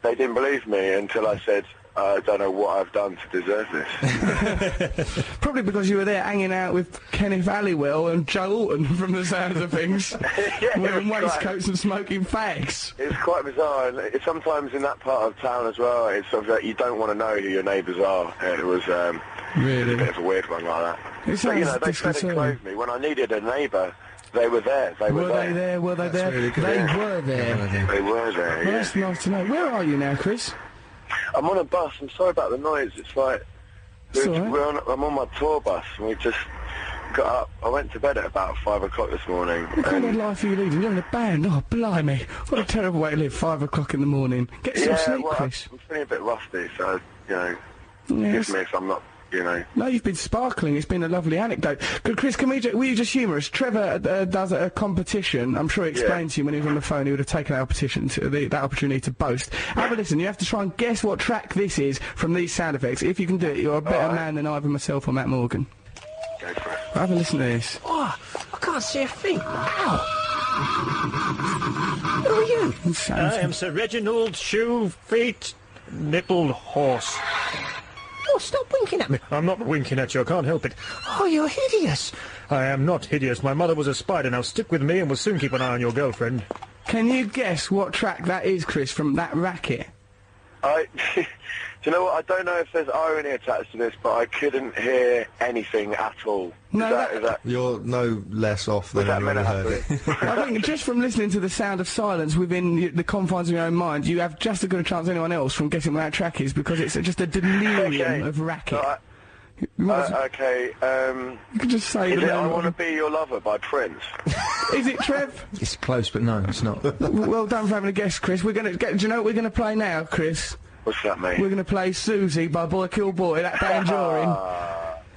K: didn't believe me until I said, I don't know what I've done to deserve this.
A: Probably because you were there hanging out with Kenneth Halliwell and Joe Alton, from the sounds of things.
K: Yeah,
A: wearing waistcoats and smoking fags.
K: It's quite bizarre. And sometimes in that part of town as well, it's sort of like you don't want to know who your neighbours are. It was
A: really
K: a bit of a weird one like that.
A: It
K: but, you know, they fed and clothed me. When I needed a neighbour, they were there.
A: Were they there? Were they there?
K: Really
A: they were there.
K: They were there,
A: well, that's nice to know. Where are you now, Chris?
K: I'm on a bus. I'm sorry about the noise. It's like I'm on my tour bus, and we just got up. I went to bed at about 5 o'clock this morning.
A: What kind of life are you leading? You're in a band. Oh, blimey! What a terrible way to live. 5 o'clock in the morning. Get some sleep, Chris.
K: I'm feeling a bit rusty, so
A: Yes.
K: Excuse me if I'm not.
A: No, you've been sparkling. It's been a lovely anecdote. Good, Chris, will you just humour us? Trevor does a competition. I'm sure he explained to you when he was on the phone. He would have taken that opportunity to boast. Have a listen. You have to try and guess what track this is from these sound effects. If you can do it, you're a better man than either myself or Matt Morgan.
K: Go for it.
A: Have a listen to this.
I: Oh, I can't see a thing. Ow! Who are you?
J: I am Sir Reginald Shoe Feet Nipple Horse.
I: Oh, stop winking at me.
J: I'm not winking at you, I can't help it.
I: Oh, you're hideous.
J: I am not hideous. My mother was a spider. Now stick with me and we'll soon keep an eye on your girlfriend.
A: Can you guess what track that is, Chris, from that racket?
K: Do you know what? I don't know if there's irony attached to this, but I couldn't hear anything at all. Is that...
B: You're no less off than anyone who heard it.
A: I think just from listening to the sound of silence within the confines of your own mind, you have just as good a chance as anyone else from guessing what that track is, because it's just a delirium of racket.
K: Okay,
A: you can just say
K: is
A: the
K: it I
A: name.
K: Want to Be Your Lover by Prince?
A: Is it, Trev?
D: It's close, but no, it's not.
A: Well done for having a guess, Chris. We're gonna get. Do you know what we're gonna play now, Chris?
K: What's that, mate?
A: We're gonna play Susie by Boy Kill Boy. That band you're in.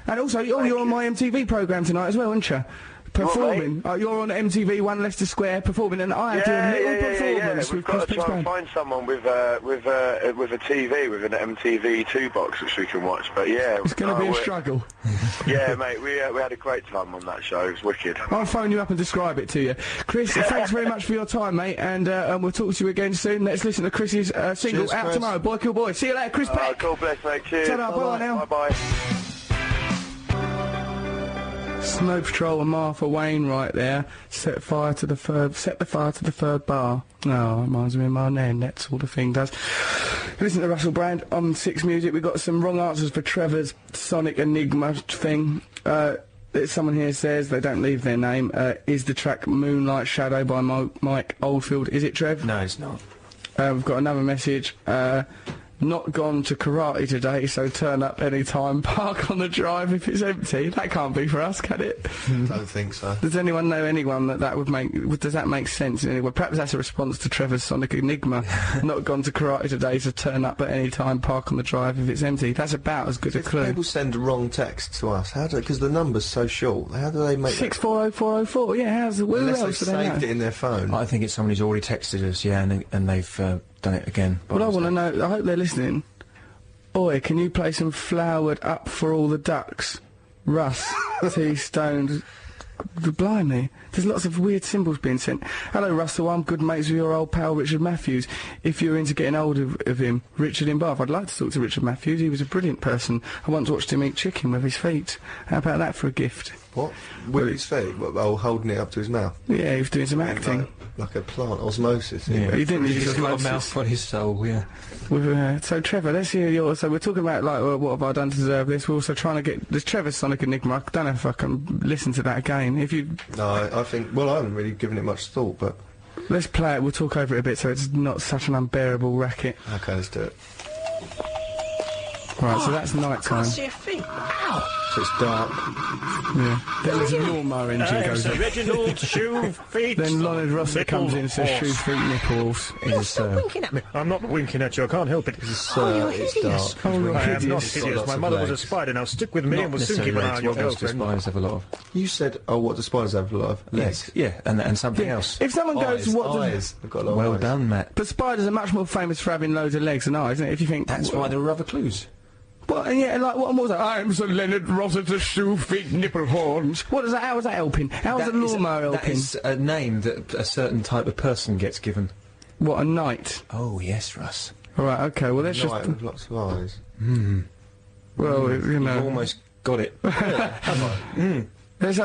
A: And also, you're on my MTV programme tonight as well, aren't you? Performing. You're on MTV One Leicester Square performing, and I do a little performance
K: We've
A: with
K: got
A: Chris
K: to try and
A: Pittsburgh.
K: find someone with a TV, with an MTV 2 box which we can watch. But yeah,
A: It's going to be a struggle.
K: Yeah, mate, we had a great time on that show. It was wicked.
A: I'll phone you up and describe it to you. Chris, thanks very much for your time, mate, and we'll talk to you again soon. Let's listen to Chris's single
B: Cheers,
A: out
B: Chris.
A: tomorrow, Boy Kill Boy. See you later, Chris Peck.
K: God bless, mate. Cheers.
A: Ta-ra, bye now.
K: Bye-bye.
A: Snow Patrol and Martha Wainwright there. Set the fire to the third bar. Oh, reminds me of my name, that sort of thing does. Listen to Russell Brand on Six Music. We've got some wrong answers for Trevor's Sonic Enigma thing. Someone here says, they don't leave their name, is the track Moonlight Shadow by Mike Oldfield. Is it, Trev?
D: No, it's not.
A: We've got another message. Not gone to karate today, so turn up any time. Park on the drive if it's empty. That can't be for us, can it?
B: Don't think so.
A: Does anyone know anyone that would make? Does that make sense in any way? Perhaps that's a response to Trevor's Sonic Enigma. Not gone to karate today, so turn up at any time. Park on the drive if it's empty. That's about as good a clue.
B: People send wrong texts to us. How do? Because the number's so short. How do they make?
A: 640404. Yeah, how's where
B: Unless
A: else
B: they
A: do they
B: saved
A: know?
B: it in their phone.
D: I think it's someone who's already texted us, yeah, and they've done it again.
A: Well, I want to know. I hope they're listening. Oi, can you play some Flowered Up for All the Ducks? Russ, T. Stoned. Blimey, there's lots of weird symbols being sent. Hello, Russell, I'm good mates with your old pal Richard Matthews. If you're into getting hold of him, Richard in Bath, I'd like to talk to Richard Matthews. He was a brilliant person. I once watched him eat chicken with his feet. How about that for a gift?
B: What? With his feet? Holding it up to his mouth?
A: Yeah, he was doing some acting.
B: Like a plant, osmosis.
A: Yeah, he didn't.
D: He's got a mouth on his soul, yeah.
A: So, Trevor, let's hear your... So, we're talking about, like, what have I done to deserve this? We're also trying to get... There's Trevor's Sonic Enigma. I don't know if I can listen to that again. If you...
B: No, I think... Well, I haven't really given it much thought, but...
A: Let's play it. We'll talk over it a bit so it's not such an unbearable racket.
B: Okay, let's do it.
A: Right, so that's night
I: I
A: time.
I: can't see a thing. Ow!
B: So it's dark.
A: Yeah. Then there's a lawnmower engine goes
J: Sir
A: off.
J: Reginald Shoe Feet.
A: Then Leonard Russell comes in and says,
J: Horse.
A: shoe, feet, nipples.
I: Oh, stop winking at me.
J: I'm not winking at you, I can't help it.
I: Oh, you're hideous.
A: Oh, you're
J: I am not
A: hideous.
J: hideous.
B: Lots
J: My
B: of
J: mother was a
B: legs.
J: spider. Now stick with me
D: Not
J: and we'll soon
D: necessarily
J: keep an eye
D: legs.
J: on your
D: What else do
J: girlfriend.
D: spiders have a lot of?
B: You said, oh, what do spiders have a lot of? Legs.
D: Yeah, and something else.
A: If someone goes,
B: Eyes.
A: what does...
B: Eyes. They've got a lot
D: Well
B: of eyes.
D: done, Matt.
A: But spiders are much more famous for having loads of legs than eyes, isn't it? If you think...
D: That's why there are other clues.
A: Well, and yeah, like, what was that? I'm Sir Leonard Rossiter, shoe, feet, nipple horns. What is that? How is that helping? How is the lawnmower
D: That
A: helping?
D: is a name that a certain type of person gets given.
A: What, a knight?
D: Oh, yes, Russ.
A: Alright, okay, well, let's
B: Night
A: just...
B: with lots of eyes.
A: Well, you
D: You've
A: know...
D: almost got it.
A: Let's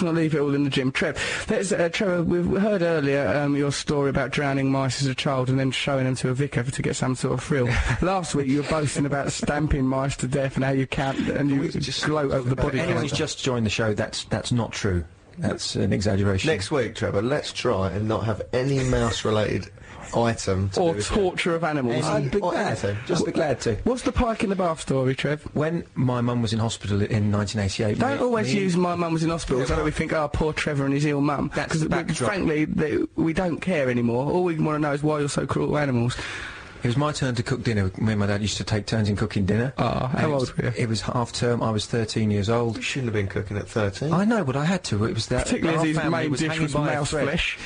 A: not leave it all in the gym. Trevor, we've heard earlier your story about drowning mice as a child and then showing them to a vicar to get some sort of thrill. Last week you were boasting about stamping mice to death and how you can't and you just gloat over the body
D: Anyone
A: count.
D: who's just joined the show, that's not true. That's an exaggeration.
B: Next week, Trevor, let's try and not have any mouse-related item to
A: Or
B: do with
A: torture of animals.
D: I'd be glad.
B: anything.
D: Just be glad to.
A: What's the pike in the bath story, Trev?
D: When my mum was in hospital in 1988...
A: Don't always use my mum was in hospital so that we think, oh, poor Trevor and his ill mum.
D: That's the backdrop.
A: Frankly, we don't care anymore. All we want to know is why you're so cruel to animals.
D: It was my turn to cook dinner. Me and my dad used to take turns in cooking dinner.
A: Oh, how old were you?
D: It was half-term. I was 13 years old.
B: You shouldn't have been cooking at 13.
D: I know, but I had to. It was that...
A: Particularly as his main dish was mouse flesh.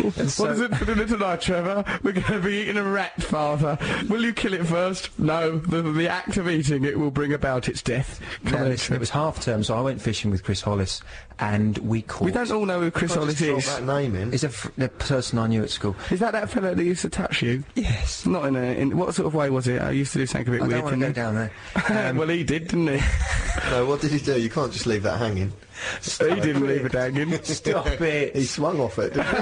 A: What is it for dinner tonight, Trevor? We're going to be eating a rat, Father. Will you kill it first? No, the act of eating it will bring about its death.
D: Now, listen, it was half-term, so I went fishing with Chris Hollis, and we caught...
A: We don't all know who Chris Hollis is.
B: That name in.
D: He's the person I knew at school.
A: Is that fella that used to touch you?
D: Yes.
A: Not in what sort of way was it? I used to do something a bit
D: I
A: weird.
D: don't want to go down there.
A: Well, he did, didn't he?
B: No, what did he do? You can't just leave that hanging.
A: He didn't leave it hanging.
D: Stop it.
B: He swung off it, didn't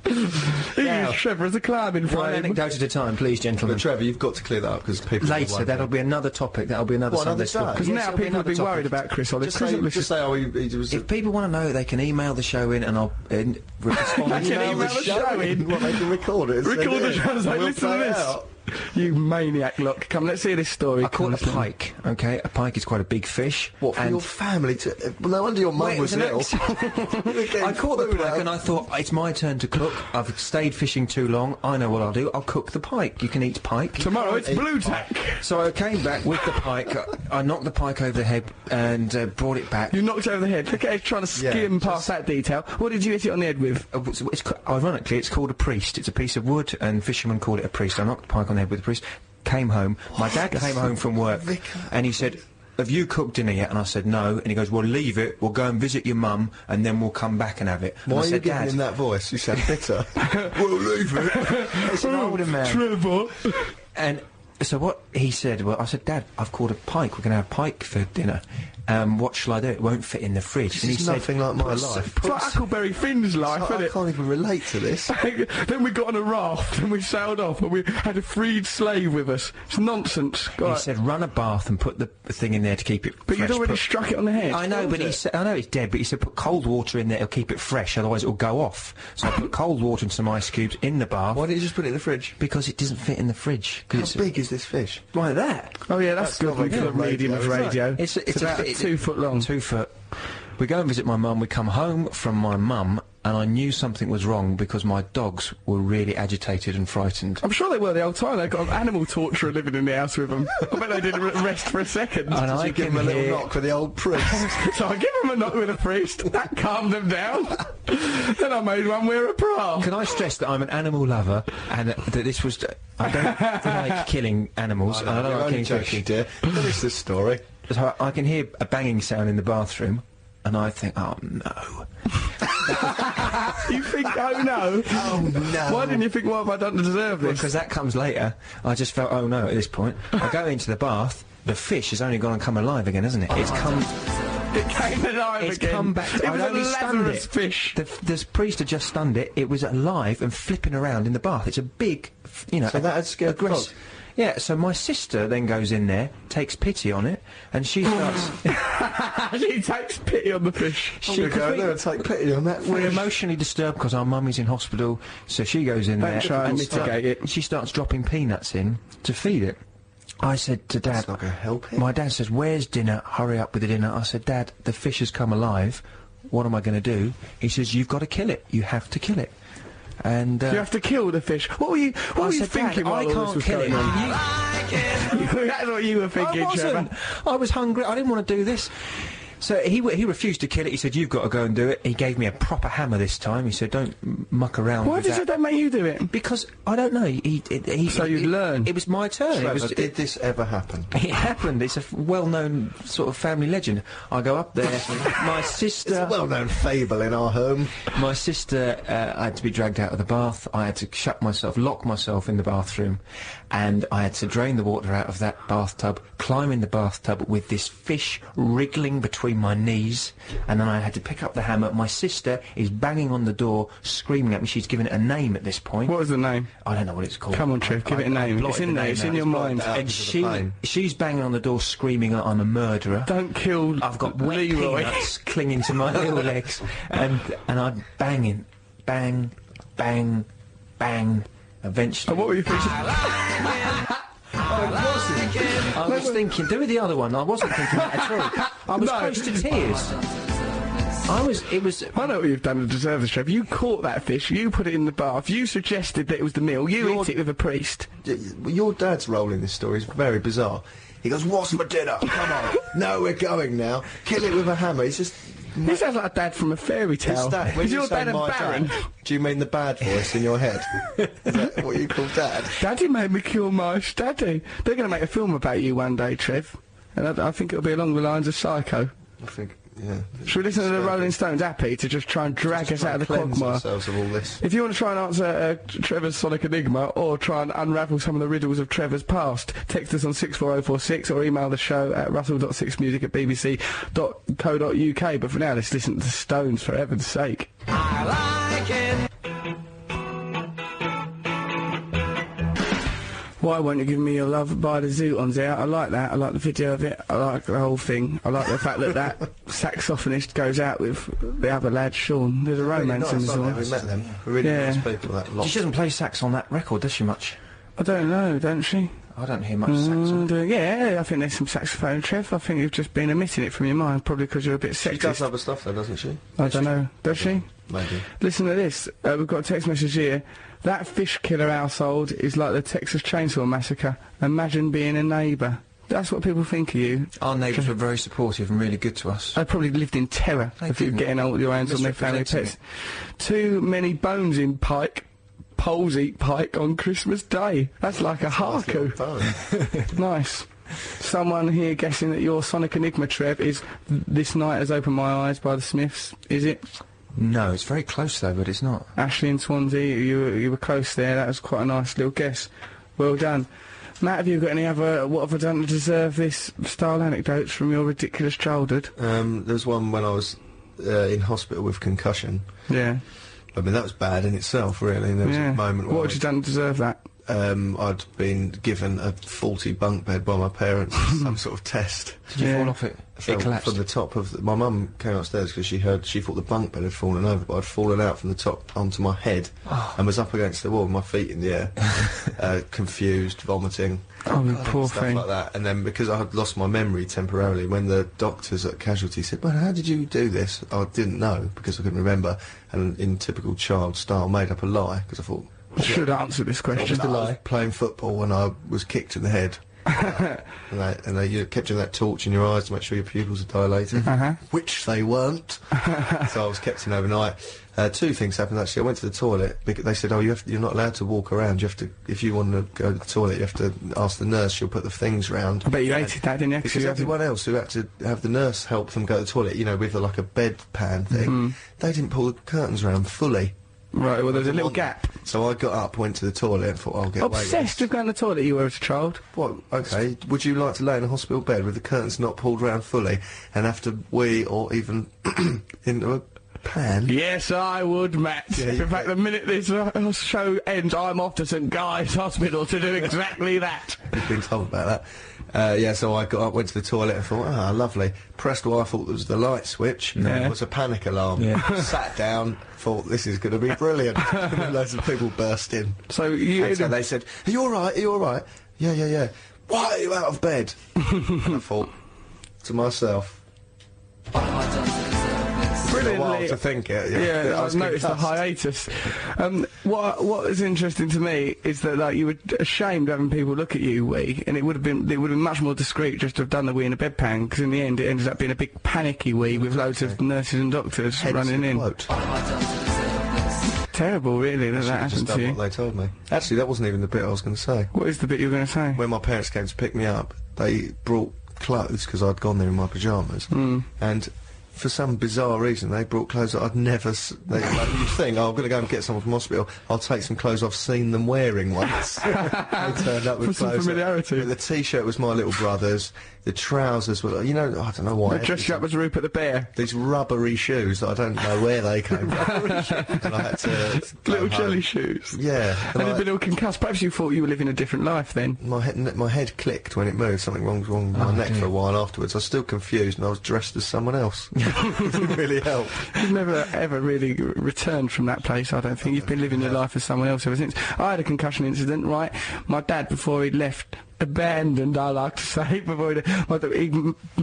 B: he?
A: He used Trevor as a climbing
D: One
A: frame.
D: anecdote at a time, please, gentlemen.
B: But Trevor, you've got to clear that up because people...
D: Later, that'll be another topic. That'll be another
B: What,
D: Sunday
B: another
D: school.
B: day?
A: Because
D: Yes,
A: now
D: it'll be
A: people will be
D: another
A: worried
D: topic.
A: about Chris Hollis.
B: Just say, oh, he was...
D: If people want to know, they can email the show in and I'll respond.
A: They can email the show in.
B: What, they can record it?
A: Record the show and say,
B: We'll
A: listen to
B: play it
A: this.
B: out.
A: You maniac, look. Come, let's hear this story.
D: I caught a pike, okay? A pike is quite a big fish.
B: What, for your family to... Well, no wonder your mum was ill.
D: I caught the pike and I thought, it's my turn to cook. I've stayed fishing too long. I know what I'll do. I'll cook the pike. You can eat pike.
A: Tomorrow it's blue tack.
D: So I came back with the pike. I knocked the pike over the head and brought it back.
A: You knocked it over the head. Look at trying to skim past that detail. What did you hit it on the head with?
D: Ironically, it's called a priest. It's a piece of wood, and fishermen call it a priest. I knocked the pike on the head with the priest. Came home. My dad came home from work, and he said, have you cooked dinner yet? And I said, no. And he goes, well, leave it. We'll go and visit your mum, and then we'll come back and have it.
B: Why are you giving him that voice? You sound bitter. We'll leave it.
D: It's an older man.
A: Trevor.
D: And so what he said, well, I said, Dad, I've caught a pike. We're going to have pike for dinner. What shall I do? It won't fit in the fridge.
B: This
D: and he
B: is
D: said,
B: nothing like my life.
A: It's like Huckleberry Finn's life, isn't
B: I
A: it?
B: can't even relate to this.
A: Then we got on a raft and we sailed off and we had a freed slave with us. It's nonsense.
D: He said, run a bath and put the thing in there to keep it
A: But
D: fresh.
A: you'd already struck it on the head.
D: I know, but he said, I know it's dead, but he said put cold water in there, it'll keep it fresh, otherwise it'll go off. So I put cold water and some ice cubes in the bath.
B: Why didn't you just put it in the fridge?
D: Because it doesn't fit in the fridge.
B: How big is this fish?
D: Like that.
A: Oh yeah, that's good for the medium of radio.
D: It's
A: about 2 foot long.
D: 2 foot. We go and visit my mum. We come home from my mum, and I knew something was wrong because my dogs were really agitated and frightened.
A: I'm sure they were the whole time. They got an animal torturer living in the house with them. I bet they didn't rest for a second.
D: And I
B: Give him a little knock with the old priest.
A: So I give them a knock with a priest. That calmed them down. Then I made one wear a bra.
D: Can I stress that I'm an animal lover and that this was... I don't like killing animals. and I don't like killing fish.
B: Dear. Finish this story.
D: So I can hear a banging sound in the bathroom, and I think, oh no.
A: You think, oh no?
B: Oh no.
A: Why didn't you think, what have I done to deserve this?
D: Because that comes later. I just felt, oh no, at this point. I go into the bath, the fish has only gone and come alive again, hasn't it? It's come...
A: It came alive
D: It's
A: again.
D: come back.
A: It
D: I'd
A: was a
D: only stunned
A: Lazarus
D: it.
A: fish.
D: The priest had just stunned it. It was alive and flipping around in the bath. It's a big, you know...
B: So that had scared the
D: aggressive.
B: dog?
D: Yeah, so my sister then goes in there, takes pity on it, and she starts...
A: She takes pity on the fish.
B: I'm going to go in there and take pity on that
D: We're
B: fish.
D: emotionally disturbed because our mummy's in hospital, so she goes in
A: Don't
D: there
A: try and mitigate it.
D: She starts dropping peanuts in to feed it. I said to Dad...
B: That's not going to help it.
D: My dad says, where's dinner? Hurry up with the dinner. I said, Dad, the fish has come alive. What am I going to do? He says, you've got to kill it. You have to kill it. And...
A: You have to kill the fish. What were you thinking while
D: I
A: all
D: can't
A: this was
D: kill it.
A: going on? That's what you were thinking,
D: I wasn't.
A: Trevor.
D: I was hungry. I didn't want to do this. So he refused to kill it. He said, you've got to go and do it. He gave me a proper hammer this time. He said, don't muck around
A: Why
D: with
A: did
D: that.
A: you don't make you do it?
D: Because, I don't know,
A: So you'd learn.
D: It was my turn.
B: Trevor, did this ever happen?
D: It happened. It's a well-known sort of family legend. I go up there. My sister...
B: It's a well-known fable in our home.
D: My sister, I had to be dragged out of the bath. I had to lock myself in the bathroom, and I had to drain the water out of that bathtub, climb in the bathtub with this fish wriggling between between my knees, and then I had to pick up the hammer. My sister is banging on the door, screaming at me. She's given it a name at this point.
A: What was the name?
D: I don't know what it's called.
A: Come on, Trev, give it a name. It's in there, it's in your mind.
D: And she's banging on the door, screaming that I'm a murderer.
A: Don't kill
D: I've got wet
A: Leroy.
D: peanuts clinging to my little legs, and I'm banging, bang, bang, bang. Eventually.
A: And what were you thinking?
D: I was thinking, do the other one. I wasn't thinking that at all. I was close to tears.
A: I know what you've done to deserve this, Trev. You caught that fish, you put it in the bath, you suggested that it was the meal, you ate it with a priest.
B: Your dad's role in this story is very bizarre. He goes, what's my dinner? Come on. No, we're going now. Kill it with a hammer. He's just...
A: He sounds like a dad from a fairy tale.
B: Is
A: your dad a baron?
B: Do you mean the bad voice in your head? Is that what you call dad?
A: Daddy made me kill my daddy. They're going to make a film about you one day, Trev. And I think it'll be along the lines of Psycho.
B: I think, yeah.
A: Should we listen to the Rolling Stones happy to just try and drag us out of the quagmire?
B: Ourselves of all this.
A: If you want to try and answer Trevor's Sonic Enigma or try and unravel some of the riddles of Trevor's past, text us on 64046 or email the show at russell.6music@bbc.co.uk. But for now, let's listen to the Stones, for heaven's sake.
C: I like it.
A: Why Won't You Give Me Your Love by the Zootons out. I like that. I like the video of it. I like the whole thing. I like the fact that that saxophonist goes out with the other lad, Sean. There's a romance in the song.
B: We met them. We're really nice people, that lot.
D: She doesn't play sax on that record, does she, much?
A: I don't know, don't she?
D: I don't hear much sax on.
A: Yeah, I think there's some saxophone, Trev. I think you've just been omitting it from your mind, probably because you're a bit sexist.
B: She does other stuff though, doesn't she?
A: I don't know. Does she?
B: Maybe.
A: Listen to this. We've got a text message here. That fish killer household is like the Texas Chainsaw Massacre. Imagine being a neighbour. That's what people think of you.
D: Our neighbours were very supportive and really good to us.
A: They probably lived in terror if you're getting all your hands on their family pets. Too many bones in Pike. Poles eat Pike on Christmas Day. That's like a haiku. Nice. Someone here guessing that your Sonic Enigma, Trev, is This Night Has Opened My Eyes by the Smiths. Is it?
D: No, it's very close though, but it's not.
A: Ashley in Swansea, you were close there. That was quite a nice little guess. Well done. Matt, have you got any other what have I done to deserve this style anecdotes from your ridiculous childhood?
B: There's one when I was in hospital with concussion.
A: Yeah.
B: I mean, that was bad in itself, really. And there was a moment where...
A: What had you done to deserve that?
B: I'd been given a faulty bunk bed by my parents, some sort of test.
D: Did you fall off it? It collapsed?
B: From the top of... My mum came upstairs because she thought the bunk bed had fallen over, but I'd fallen out from the top onto my head and was up against the wall with my feet in the air, confused, vomiting.
A: Oh, poor
B: stuff
A: thing.
B: like that. And then because I had lost my memory temporarily, when the doctors at Casualty said, well, how did you do this? I didn't know because I couldn't remember, and in typical child style made up a lie because I thought...
A: Should answer this question.
B: I was playing football when I was kicked in the head. and they kept you that torch in your eyes to make sure your pupils are dilated, which they weren't. So I was kept in overnight. Two things happened actually. I went to the toilet. They said, "Oh, you're not allowed to walk around. You have to, if you want to go to the toilet, you have to ask the nurse. She'll put the things round."
A: I bet you hated that, didn't you?
B: Because everyone else who had to have the nurse help them go to the toilet, you know, with like a bedpan thing, they didn't pull the curtains round fully.
A: Right, well, there's a little gap.
B: So I got up, went to the toilet, and thought, I'll get away with
A: Obsessed with going to the toilet you were as a child?
B: What? Okay, would you like to lay in a hospital bed with the curtains not pulled round fully and have to wee or even into a pan?
A: Yes, I would, Matt. In fact, the minute this show ends, I'm off to St Guy's Hospital to do exactly that.
B: You've been told about that. Yeah, so I got up, went to the toilet and thought, lovely. Pressed what I thought was the light switch. It was a panic alarm. Sat down, thought, this is going to be brilliant. And then loads of people burst in.
A: So
B: they said, are you alright? Are you alright? Yeah. Why are you out of bed? And I thought to myself,
A: brilliantly.
B: A while to think it.
A: Yeah, I've noticed the hiatus. What is interesting to me is that like you were ashamed having people look at you wee, and it would have been much more discreet just to have done the wee in a bedpan, because in the end it ended up being a big panicky wee with loads of nurses and doctors running in. Terrible, really, that happened to you.
B: What they told me. Actually, that wasn't even the bit I was going to say.
A: What is the bit you were going to say?
B: When my parents came to pick me up, they brought clothes because I'd gone there in my pyjamas, and for some bizarre reason, they brought clothes that I'd never... like, you'd think, I'm going to go and get someone from hospital, I'll take some clothes I've seen them wearing once. They turned up with
A: some
B: clothes...
A: familiarity.
B: The T-shirt was my little brother's, The trousers were, you know, I don't know why.
A: They dressed you up as Rupert the Bear.
B: These rubbery shoes that I don't know where they came from. And I had to
A: Little
B: go
A: jelly
B: home.
A: shoes.
B: Yeah.
A: And you've been all concussed. Perhaps you thought you were living a different life then.
B: My head clicked when it moved. Something wrong with my neck for a while afterwards. I was still confused and I was dressed as someone else. It didn't really help.
A: You've never ever really returned from that place, I don't think. You've been living your life as someone else ever since. I had a concussion incident, right? My dad, before he'd left, abandoned, I like to say, before he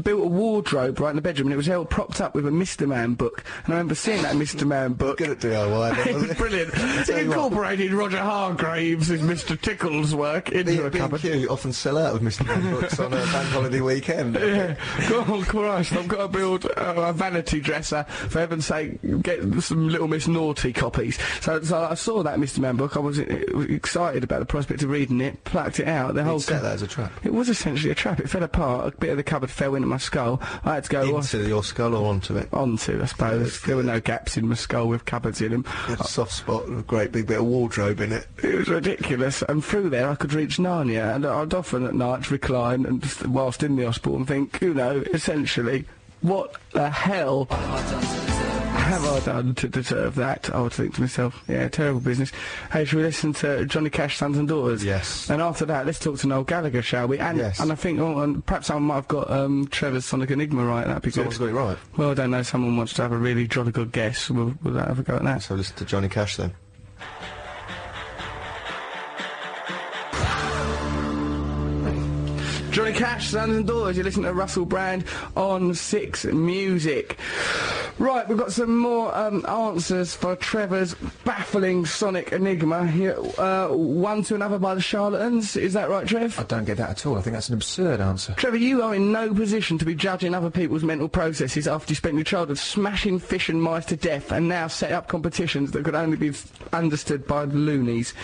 A: built a wardrobe right in the bedroom, and it was held propped up with a Mr. Man book. And I remember seeing that Mr. Man book.
B: Good at DIY.
A: It was brilliant. It incorporated Roger Hargreaves' Mr. Tickles work into a cupboard.
B: B&Q often sell out of Mr. Man books on a bank holiday weekend.
A: Yeah. Oh, Christ, I've got to build a vanity dresser. For heaven's sake, get some Little Miss Naughty copies. So I saw that Mr. Man book. I was excited about the prospect of reading it, plucked it out. The whole
B: set that as a trap.
A: It was essentially a trap. It fell apart. A bit of the cupboard fell into my skull. I had to go
B: into your skull or onto it?
A: Onto, I suppose. There were no gaps in my skull with cupboards in them.
B: A soft spot and a great big bit of wardrobe in it.
A: It was ridiculous. And through there I could reach Narnia, and I'd often at night recline and just, whilst in the hospital, and think, you know, essentially, what the hell have I done to deserve that? I would think to myself, yeah, terrible business. Hey, shall we listen to Johnny Cash, Sons and Daughters?
B: Yes.
A: And after that, let's talk to Noel Gallagher, shall we? And,
B: yes.
A: And I think, and perhaps someone might have got Trevor's Sonic Enigma right. That'd be
B: Someone's
A: good.
B: got it right.
A: Well, I don't know. Someone wants to have a really jolly good guess. We'll have a go at that.
B: So listen to Johnny Cash then.
A: Johnny Cash, Sons and Daughters. You're listening to Russell Brand on 6 Music. Right, we've got some more answers for Trevor's baffling Sonic Enigma. Here, one to another by the Charlatans. Is that right, Trev?
D: I don't get that at all. I think that's an absurd answer.
A: Trevor, you are in no position to be judging other people's mental processes after you spent your childhood smashing fish and mice to death and now set up competitions that could only be understood by the loonies.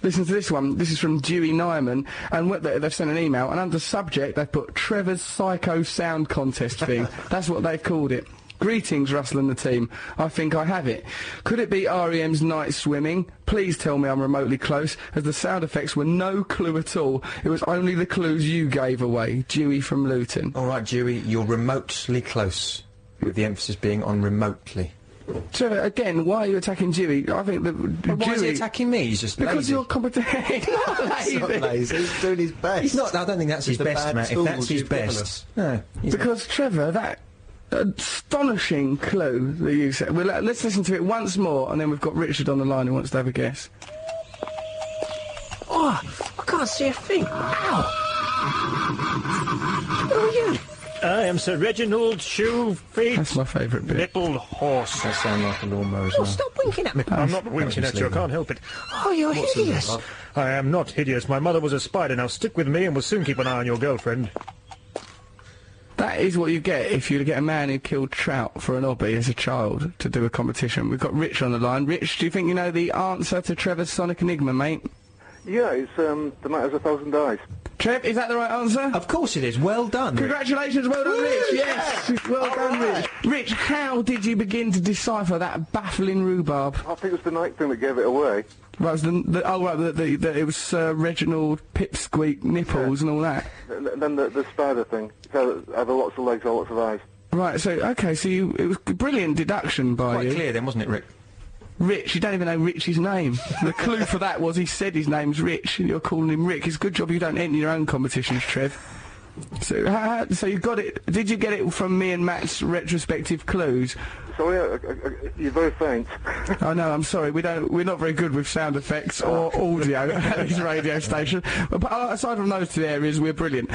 A: Listen to this one. This is from Dewey Nyman, and they've sent an email, and under subject they've put Trevor's Psycho Sound Contest thing. That's what they've called it. Greetings, Russell and the team. I think I have it. Could it be R.E.M.'s Night Swimming? Please tell me I'm remotely close, as the sound effects were no clue at all. It was only the clues you gave away. Dewey from Luton.
D: All right, Dewey, you're remotely close, with the emphasis being on remotely.
A: Trevor, again, why are you attacking Dewey? I think that
D: why is he attacking me? He's just
A: because
D: lazy.
A: you're competent. He's not lazy.
B: He's not lazy. He's doing his best.
D: He's not. I don't think that's his
B: the
D: best,
B: bad
D: Matt. If
B: tools
D: that's his
B: you've given
D: best,
B: us.
D: no.
A: Because Trevor, that astonishing clue that you said. Well, let's listen to it once more, and then we've got Richard on the line who wants to have a guess.
I: Oh, I can't see a thing. Ow! Who are you?
J: I am Sir Reginald Shoe Feet
A: That's my favourite bit.
J: Nipple Horse.
D: That sounds like a lawnmower as
I: Oh,
D: well.
I: stop winking at me.
J: I'm not winking at you, I can't help it.
I: Oh, you're hideous.
J: I am not hideous. My mother was a spider. Now stick with me and we'll soon keep an eye on your girlfriend.
A: That is what you get if you get a man who killed trout for an hobby as a child to do a competition. We've got Rich on the line. Rich, do you think you know the answer to Trevor's Sonic Enigma, mate?
K: Yeah, it's The Night Has 1,000 Eyes.
A: Trev, is that the right answer?
D: Of course it is. Well done. Rich.
A: Congratulations, well done, Rich. Yes, well done, Rich. Rich, how did you begin to decipher that baffling rhubarb?
K: I think it was the night thing that gave it away.
A: Right, it was it was Reginald Pipsqueak Nipples and all that.
K: Then the spider thing. It had lots of legs or lots of eyes.
A: Right, so, okay, so it was brilliant deduction by
D: Quite
A: you.
D: clear then, wasn't it, Rick?
A: Rich, you don't even know Rich's name. The clue for that was he said his name's Rich, and you're calling him Rick. It's a good job you don't enter your own competitions, Trev. So, so you got it. Did you get it from me and Matt's retrospective clues?
K: Sorry, you're very faint.
A: Oh no, I'm sorry. We're not very good with sound effects or audio at this radio station. But aside from those two areas, we're brilliant.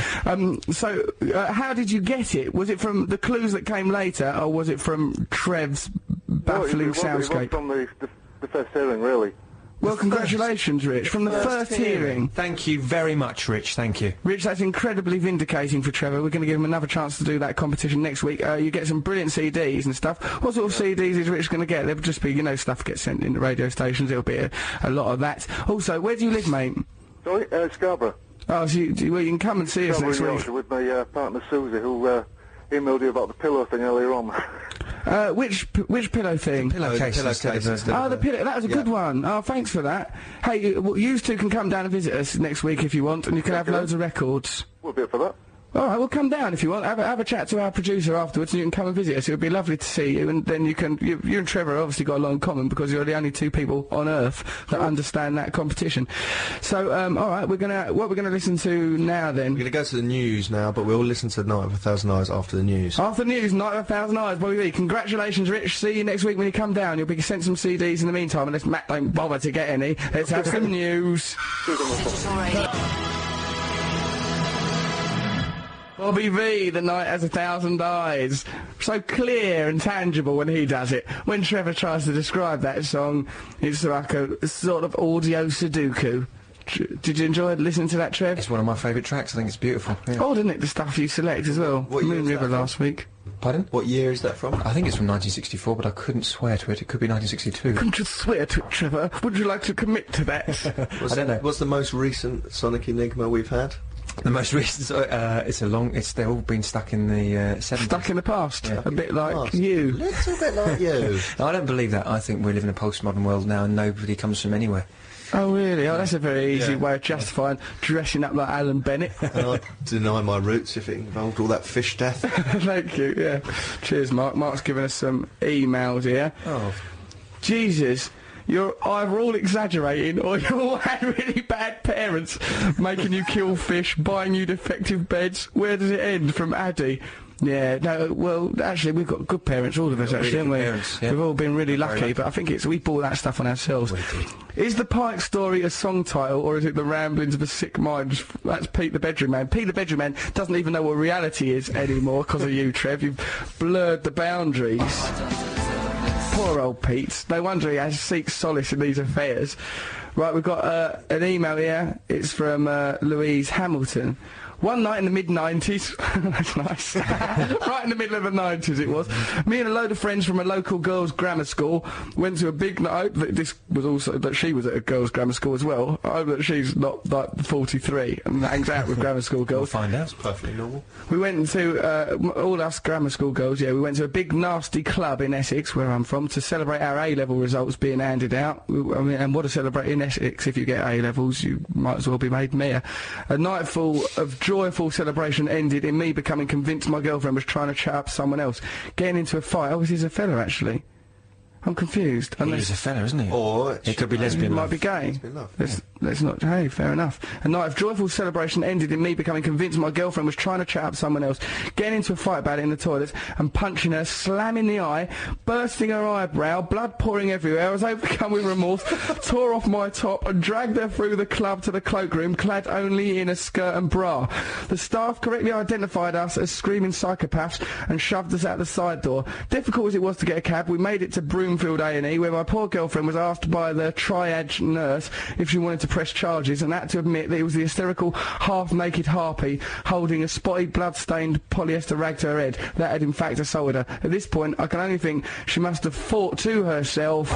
A: So, how did you get it? Was it from the clues that came later, or was it from Trev's baffling soundscape?
K: It was from the first hearing, really.
A: Well, congratulations, Rich, from the first hearing.
D: Thank you very much, Rich, thank you.
A: Rich, that's incredibly vindicating for Trevor. We're going to give him another chance to do that competition next week. You get some brilliant CDs and stuff. What sort of CDs is Rich going to get? There'll just be, you know, stuff gets sent in the radio stations. It'll be a lot of that. Also, where do you live, mate?
K: Sorry, Scarborough.
A: Oh, so you can come and see us next week.
K: Yorkshire with my partner Susie, who emailed you about the pillow thing earlier on.
A: Which pillow thing?
D: Pillowcase.
A: Oh, the pillow. That was a good one. Oh, thanks for that. Hey, you two can come down and visit us next week if you want, and you can have loads of records.
K: We'll be up for that.
A: All right, well, come down if you want. Have a chat to our producer afterwards, and you can come and visit us. It would be lovely to see you, and then you and Trevor obviously got a lot in common because you're the only two people on Earth that understand that competition. So, all right, what we're gonna listen to now then?
B: We're going to go to the news now, but we'll listen to Night of a Thousand Eyes after the news.
A: After the news, Night of a Thousand Eyes, Bobby V. Congratulations, Rich. See you next week when you come down. You'll be sent some CDs in the meantime, unless Matt don't bother to get any. Let's have some news. Bobby V, The Night Has 1,000 Eyes. So clear and tangible when he does it. When Trevor tries to describe that song, it's like a sort of audio Sudoku. Did you enjoy listening to that, Trev?
D: It's one of my favourite tracks. I think it's beautiful. Yeah.
A: Oh, didn't it? The stuff you select as well.
B: What year
A: Moon
B: is that
A: River
B: from?
A: last week.
D: Pardon?
B: What year is that from?
D: I think it's from 1964, but I couldn't swear to it. It could be 1962.
A: Couldn't you swear to it, Trevor? Would you like to commit to that?
D: I don't know.
B: What's the most recent Sonic Enigma we've had?
D: The most recent, they've all been stuck in the 70s.
A: Stuck in the past.
D: Yeah.
A: A bit like
B: Past.
A: you.
B: Little bit like you.
D: No, I don't believe that. I think we live in a postmodern world now and nobody comes from anywhere.
A: Oh, really? Oh, that's a very easy
B: Yeah.
A: way of justifying dressing up like Alan Bennett.
B: And I'd deny my roots if it involved all that fish death.
A: Thank you, yeah. Cheers, Mark. Mark's given us some emails here.
D: Oh.
A: Jesus. You're either all exaggerating or you all had really bad parents making you kill fish, buying you defective beds. Where does it end? From Addy. Yeah, no, well, actually, we've got good parents, all of us, actually, haven't we?
D: parents, yeah.
A: We've all been really
D: Very
A: lucky,
D: lucky.
A: but I think we bought that stuff on ourselves.
D: We did.
A: Is the Pike story a song title, or is it the ramblings of a sick mind? That's Pete the Bedroom Man. Pete the Bedroom Man doesn't even know what reality is anymore because of you, Trev. You've blurred the boundaries. Poor old Pete. No wonder he seeks solace in these affairs. Right, we've got an email here. It's from Louise Hamilton. One night in the mid-90s, that's nice, right in the middle of the 90s it was, me and a load of friends from a local girls' grammar school went to a big night. I hope that this was also, that she was at a girls' grammar school as well. I hope that she's not like 43 and hangs out with grammar school
D: We'll
A: girls.
D: find out.
B: It's perfectly normal.
A: We went to, all us grammar school girls, yeah, we went to a big nasty club in Essex, where I'm from, to celebrate our A-level results being handed out. I mean, and what to celebrate in Essex? If you get A-levels, you might as well be made mayor. A night full of joyful celebration ended in me becoming convinced my girlfriend was trying to chat up someone else. Getting into a fight. Oh, he's a fella, actually. I'm confused.
D: He's a fella, isn't he?
B: Or
D: It could be
A: He
D: lesbian
A: might
D: love.
A: be gay.
B: Lesbian love,
A: Let's not. Hey, fair enough. A night of joyful celebration ended in me becoming convinced my girlfriend was trying to chat up someone else, getting into a fight about it in the toilets, and punching her, slamming the eye, bursting her eyebrow, blood pouring everywhere. I was overcome with remorse, tore off my top, and dragged her through the club to the cloakroom, clad only in a skirt and bra. The staff correctly identified us as screaming psychopaths and shoved us out the side door. Difficult as it was to get a cab, we made it to Broomfield A&E, where my poor girlfriend was asked by the triage nurse if she wanted to press charges, and had to admit that it was the hysterical, half-naked harpy holding a spotted, blood-stained polyester rag to her head that had in fact assaulted her. At this point, I can only think she must have thought to herself.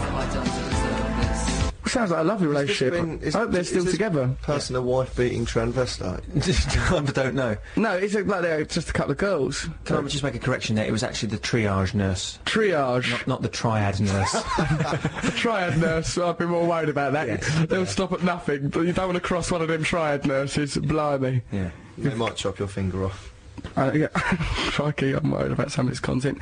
A: Sounds like a lovely relationship. I hope they're still together.
B: Person a wife-beating transvestite.
D: I don't know.
A: No, it's like they're just a couple of girls.
D: Can I just make a correction there? It was actually the triage nurse,
A: Triage.
D: not the triad nurse.
A: The triad nurse, I'd be more worried about that.
D: Yes.
A: They'll stop at nothing. You don't want to cross one of them triad nurses, blimey.
D: Yeah.
B: They might chop your finger off.
A: Yeah. Crikey, I'm worried about some of this content.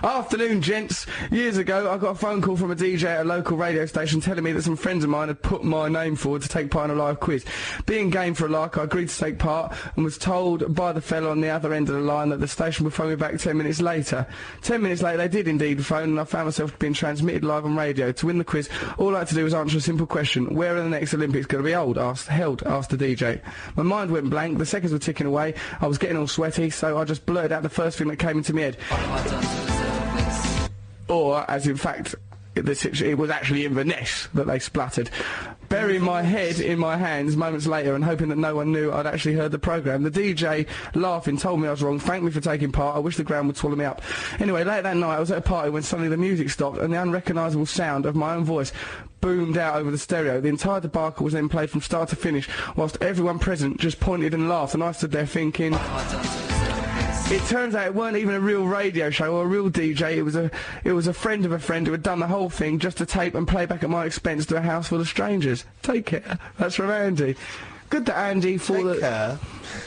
A: Afternoon, gents. Years ago, I got a phone call from a DJ at a local radio station telling me that some friends of mine had put my name forward to take part in a live quiz. Being game for a lark, I agreed to take part and was told by the fellow on the other end of the line that the station would phone me back 10 minutes later. 10 minutes later, they did indeed phone, and I found myself being transmitted live on radio. To win the quiz, all I had to do was answer a simple question. Where are the next Olympics going to be held? Asked the DJ. My mind went blank. The seconds were ticking away. I was getting all sweaty, so I just blurted out the first thing that came into my head. Or, as in fact, it was actually Inverness that they spluttered. Burying my head in my hands moments later and hoping that no one knew I'd actually heard the programme. The DJ, laughing, told me I was wrong, thanked me for taking part. I wish the ground would swallow me up. Anyway, late that night I was at a party when suddenly the music stopped and the unrecognisable sound of my own voice boomed out over the stereo. The entire debacle was then played from start to finish, whilst everyone present just pointed and laughed, and I stood there thinking... It turns out it weren't even a real radio show or a real DJ. It was a friend of a friend who had done the whole thing just to tape and play back at my expense to a house full of strangers. Take care. That's from Andy. good that Andy thought that...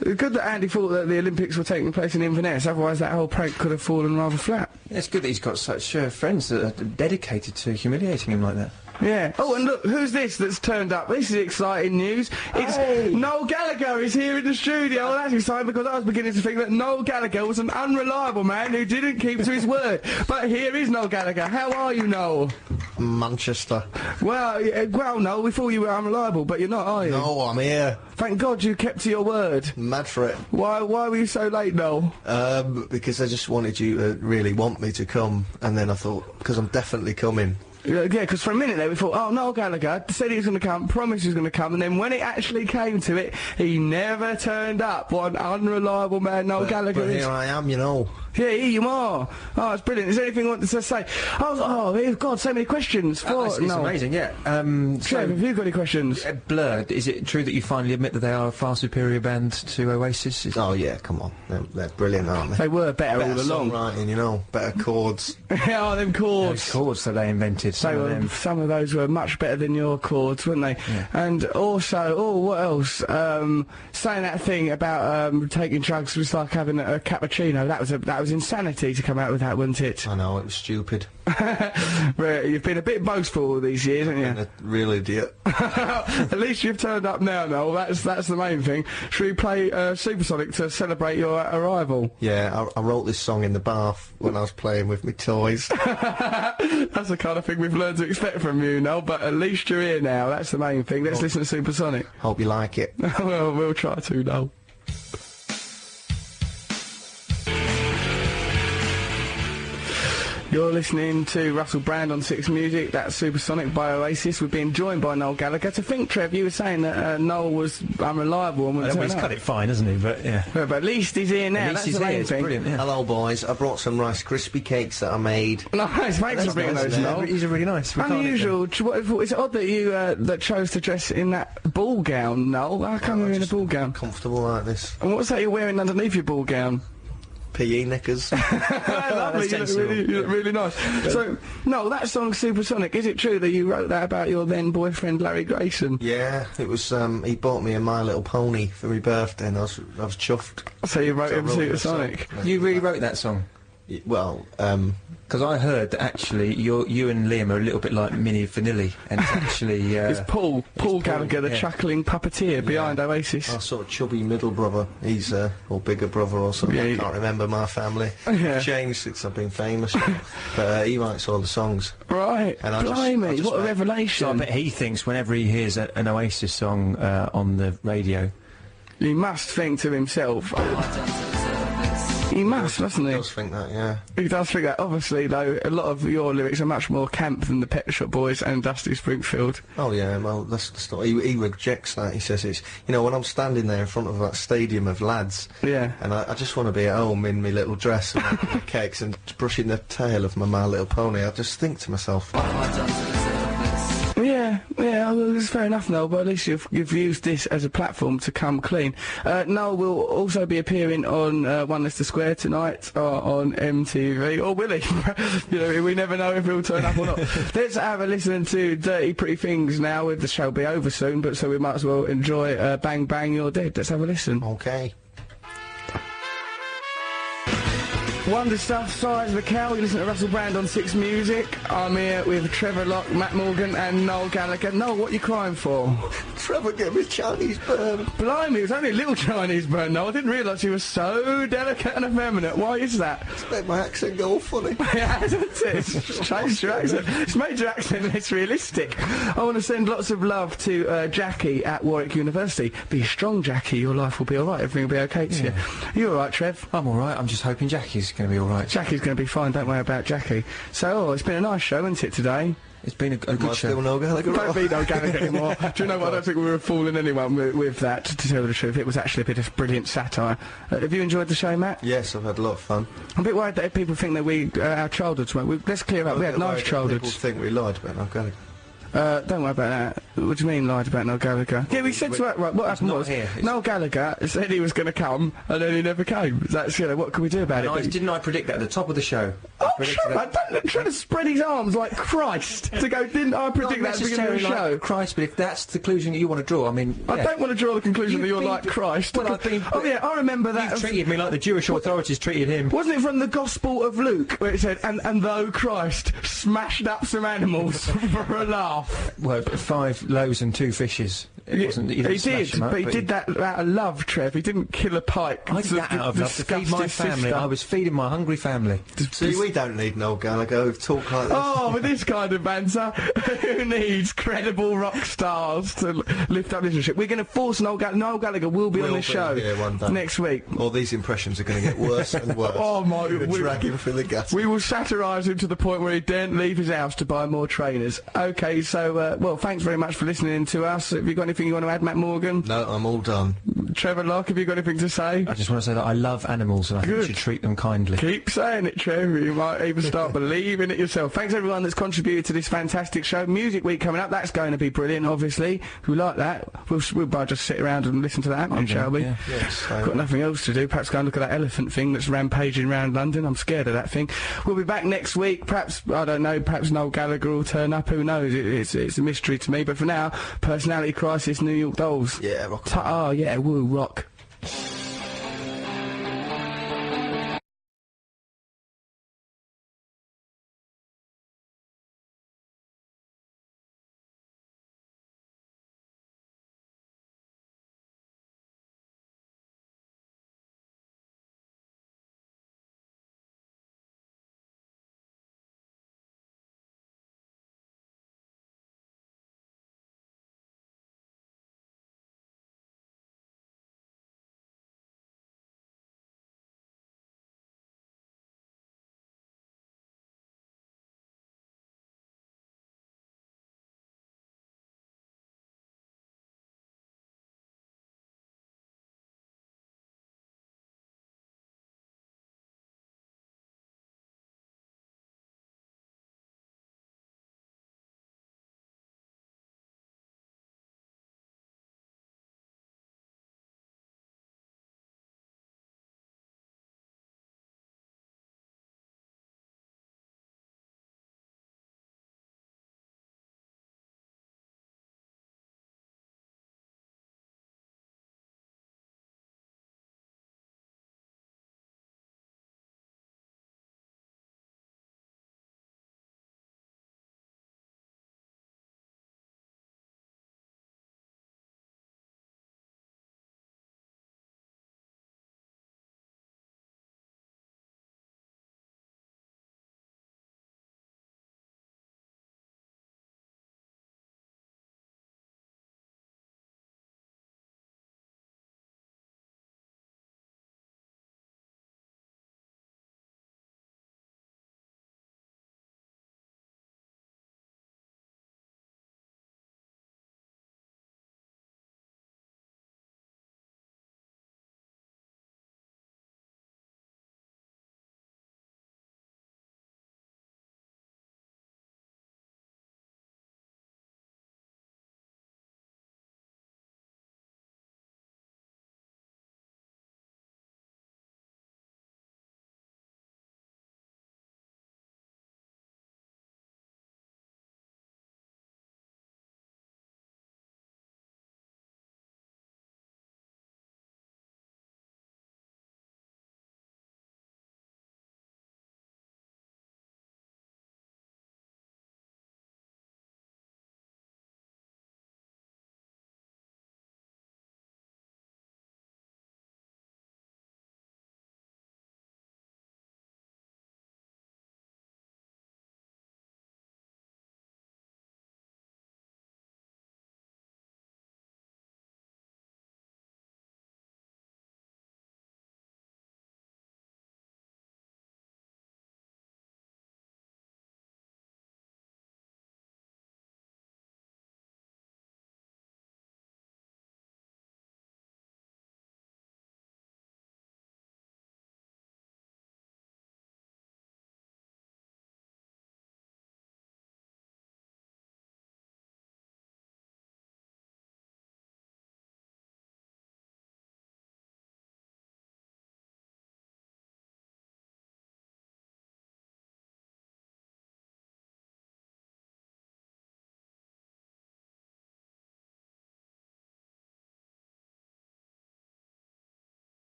A: It's good that Andy thought that the Olympics were taking place in Inverness, otherwise that whole prank could have fallen rather flat.
D: Yeah, it's good that he's got such friends that are dedicated to humiliating him like that.
A: Yeah. Oh, and look, who's this that's turned up? This is exciting news. It's Noel Gallagher is here in the studio. Well, that's exciting because I was beginning to think that Noel Gallagher was an unreliable man who didn't keep to his word. But here is Noel Gallagher. How are you, Noel?
B: Manchester.
A: Well, Noel, we thought you were unreliable, but you're not, are you?
B: No, I'm here.
A: Thank God you kept to your word.
B: Mad for it.
A: Why were you so late, Noel?
B: Because I just wanted you to really want me to come, and then I thought, because I'm definitely coming.
A: Yeah, because for a minute there we thought, oh, Noel Gallagher said he was going to come, promised he was going to come, and then when it actually came to it, he never turned up. What an unreliable man Noel Gallagher is.
B: But here I am, you know.
A: Yeah, here you are. Oh, it's brilliant. Is there anything you want to say? Oh, God, so many questions.
D: It's amazing, yeah.
A: Trev, have you got any questions?
D: Blur, is it true that you finally admit that they are a far superior band to Oasis?
B: Oh, yeah, come on. They're brilliant, aren't they?
A: They were better all along.
B: Songwriting, you know, better chords.
A: Yeah, them chords.
D: Those chords that they invented,
A: some of those were much better than your chords, weren't they?
D: Yeah.
A: And also, what else? Saying that thing about taking drugs was like having a cappuccino. That was insanity to come out with that, wasn't it?
B: I know, it was stupid.
A: You've been a bit boastful all these years, haven't you?
B: Been a real idiot.
A: At least you've turned up now, Noel. That's the main thing. Should we play Supersonic to celebrate your arrival?
B: Yeah, I wrote this song in the bath when I was playing with my toys.
A: That's the kind of thing we've learned to expect from you, Noel, but at least you're here now. That's the main thing. Let's listen to Supersonic.
B: Hope you like it.
A: Well, we'll try to, Noel. You're listening to Russell Brand on Six Music. That's Supersonic by Oasis. We've been joined by Noel Gallagher. To think, Trev, you were saying that Noel was unreliable and wouldn't turn
D: he's
A: up.
D: cut it fine, hasn't he? But yeah.
A: But at least he's here now. That's the main thing.
D: Brilliant, yeah.
B: Hello, boys. I brought some Rice Krispie cakes that I made.
A: Nice, thanks for bringing those, Noel.
D: These are really nice.
A: Unusual. It's odd that you that chose to dress in that ball gown, Noel. How come you're in a ball gown?
B: Comfortable like this.
A: And what's that you're wearing underneath your ball gown?
B: PE knickers.
A: Lovely, you look really nice. So, Noel, that song Supersonic, is it true that you wrote that about your then boyfriend Larry Grayson?
B: Yeah, it was, he bought me a My Little Pony for my birthday and I was chuffed.
A: So you wrote him Supersonic?
D: You really wrote that song?
B: Well,
D: because I heard that actually you and Liam are a little bit like Minnie Vanilli, and it's actually...
A: it's Paul Gallagher, the chuckling puppeteer behind Oasis.
B: Our sort of chubby middle brother. He's, or bigger brother or something. Yeah, I can't remember my family.
A: Yeah.
B: Changed since I've been famous. But he writes all the songs.
A: Right. And blimey, what a revelation.
D: So I bet he thinks whenever he hears an Oasis song on the radio...
A: He must think to himself... He must, doesn't he?
B: He does think that, yeah.
A: He does think that. Obviously, though, a lot of your lyrics are much more camp than the Pet Shop Boys and Dusty Springfield.
B: Oh, yeah, well, that's not... He rejects that. He says it's... You know, when I'm standing there in front of that stadium of lads...
A: Yeah.
B: And I just want to be at home in my little dress and my cakes and brushing the tail of my Little Pony, I just think to myself...
A: Yeah, well, it's fair enough, Noel, but at least you've used this as a platform to come clean. Noel will also be appearing on One Leicester Square tonight on MTV, or will he? You know, we never know if he'll turn up or not. Let's have a listen to Dirty Pretty Things now, with the show be over soon, but so we might as well enjoy Bang Bang You're Dead. Let's have a listen.
B: Okay.
A: Wonder Stuff, Size of the Cow. You listen to Russell Brand on Six Music. I'm here with Trevor Locke, Matt Morgan and Noel Gallagher. Noel, what are you crying for?
B: Trevor gave me Chinese burn.
A: Blimey, it was only a little Chinese burn, Noel. I didn't realise you were so delicate and effeminate. Why is that?
B: It's made my accent go funny.
A: Yeah, hasn't it? It's changed your accent. It's made your accent less realistic. I want to send lots of love to Jackie at Warwick University. Be strong, Jackie. Your life will be alright. Everything will be okay to you. You alright, Trev?
D: I'm alright. I'm just hoping Jackie's going to be alright.
A: Jackie's going to be fine, don't worry about Jackie. So, it's been a nice show, hasn't it, today?
D: It's been a good show.
B: Still no Gallagher.
A: Don't be no Gallagher anymore. Do you know what? I don't think we were fooling anyone with that, to tell the truth. It was actually a bit of brilliant satire. Have you enjoyed the show, Matt?
B: Yes, I've had a lot of fun.
A: I'm a bit worried that people think that our childhoods went... let's clear up. We had nice childhoods.
B: People think we lied about no Gallagher.
A: Don't worry about that. What do you mean lied about Noel Gallagher? Yeah, we said to her, right, what happened was, Noel Gallagher said he was going to come, and then he never came. That's, you know, what can we do about it?
D: Didn't I predict that at the top of the show?
A: Oh, don't try to spread his arms like Christ to go, didn't I predict that at the beginning of the show?
D: Like Christ, but if that's the conclusion that you want to draw, I mean...
A: I don't want to draw the conclusion that you're like Christ.
D: Well,
A: I remember that...
D: You treated me like the Jewish authorities treated him.
A: Wasn't it from the Gospel of Luke, where it said, and though Christ smashed up some animals for a laugh?
D: Well, 5 loaves and 2 fishes. It wasn't, he did,
A: but he did that out of love, Trev. He didn't kill a pike.
D: I did that out of love to feed my family. I was feeding my hungry family.
B: See, we don't need Noel Gallagher who talk like this.
A: Oh, with this kind of banter, who needs credible rock stars to lift up listenership? We're going to force Noel Gallagher will be on the show
B: one day.
A: next week.
B: All these impressions are going to get worse and worse.
A: Oh my!
B: We're drag him through the gutter.
A: We will satirise him to the point where he daren't leave his house to buy more trainers. Okay, so well, thanks very much for listening to us. Have you got anything you want to add, Matt Morgan?
B: No, I'm all done.
A: Trevor Locke, have you got anything to say?
D: I just want to say that I love animals and I think you should treat them kindly.
A: Keep saying it, Trevor. You might even start believing it yourself. Thanks everyone that's contributed to this fantastic show. Music Week coming up. That's going to be brilliant, obviously. If we like that, we'll both just sit around and listen to that, shall we?
D: Yeah.
B: Yes.
A: Got nothing else to do. Perhaps go and look at that elephant thing that's rampaging around London. I'm scared of that thing. We'll be back next week. Perhaps, I don't know, perhaps Noel Gallagher will turn up. Who knows? It's a mystery to me. But for now, Personality Crisis, New York Dolls.
B: Yeah, rock.
A: Ta-ah, yeah, woo, rock.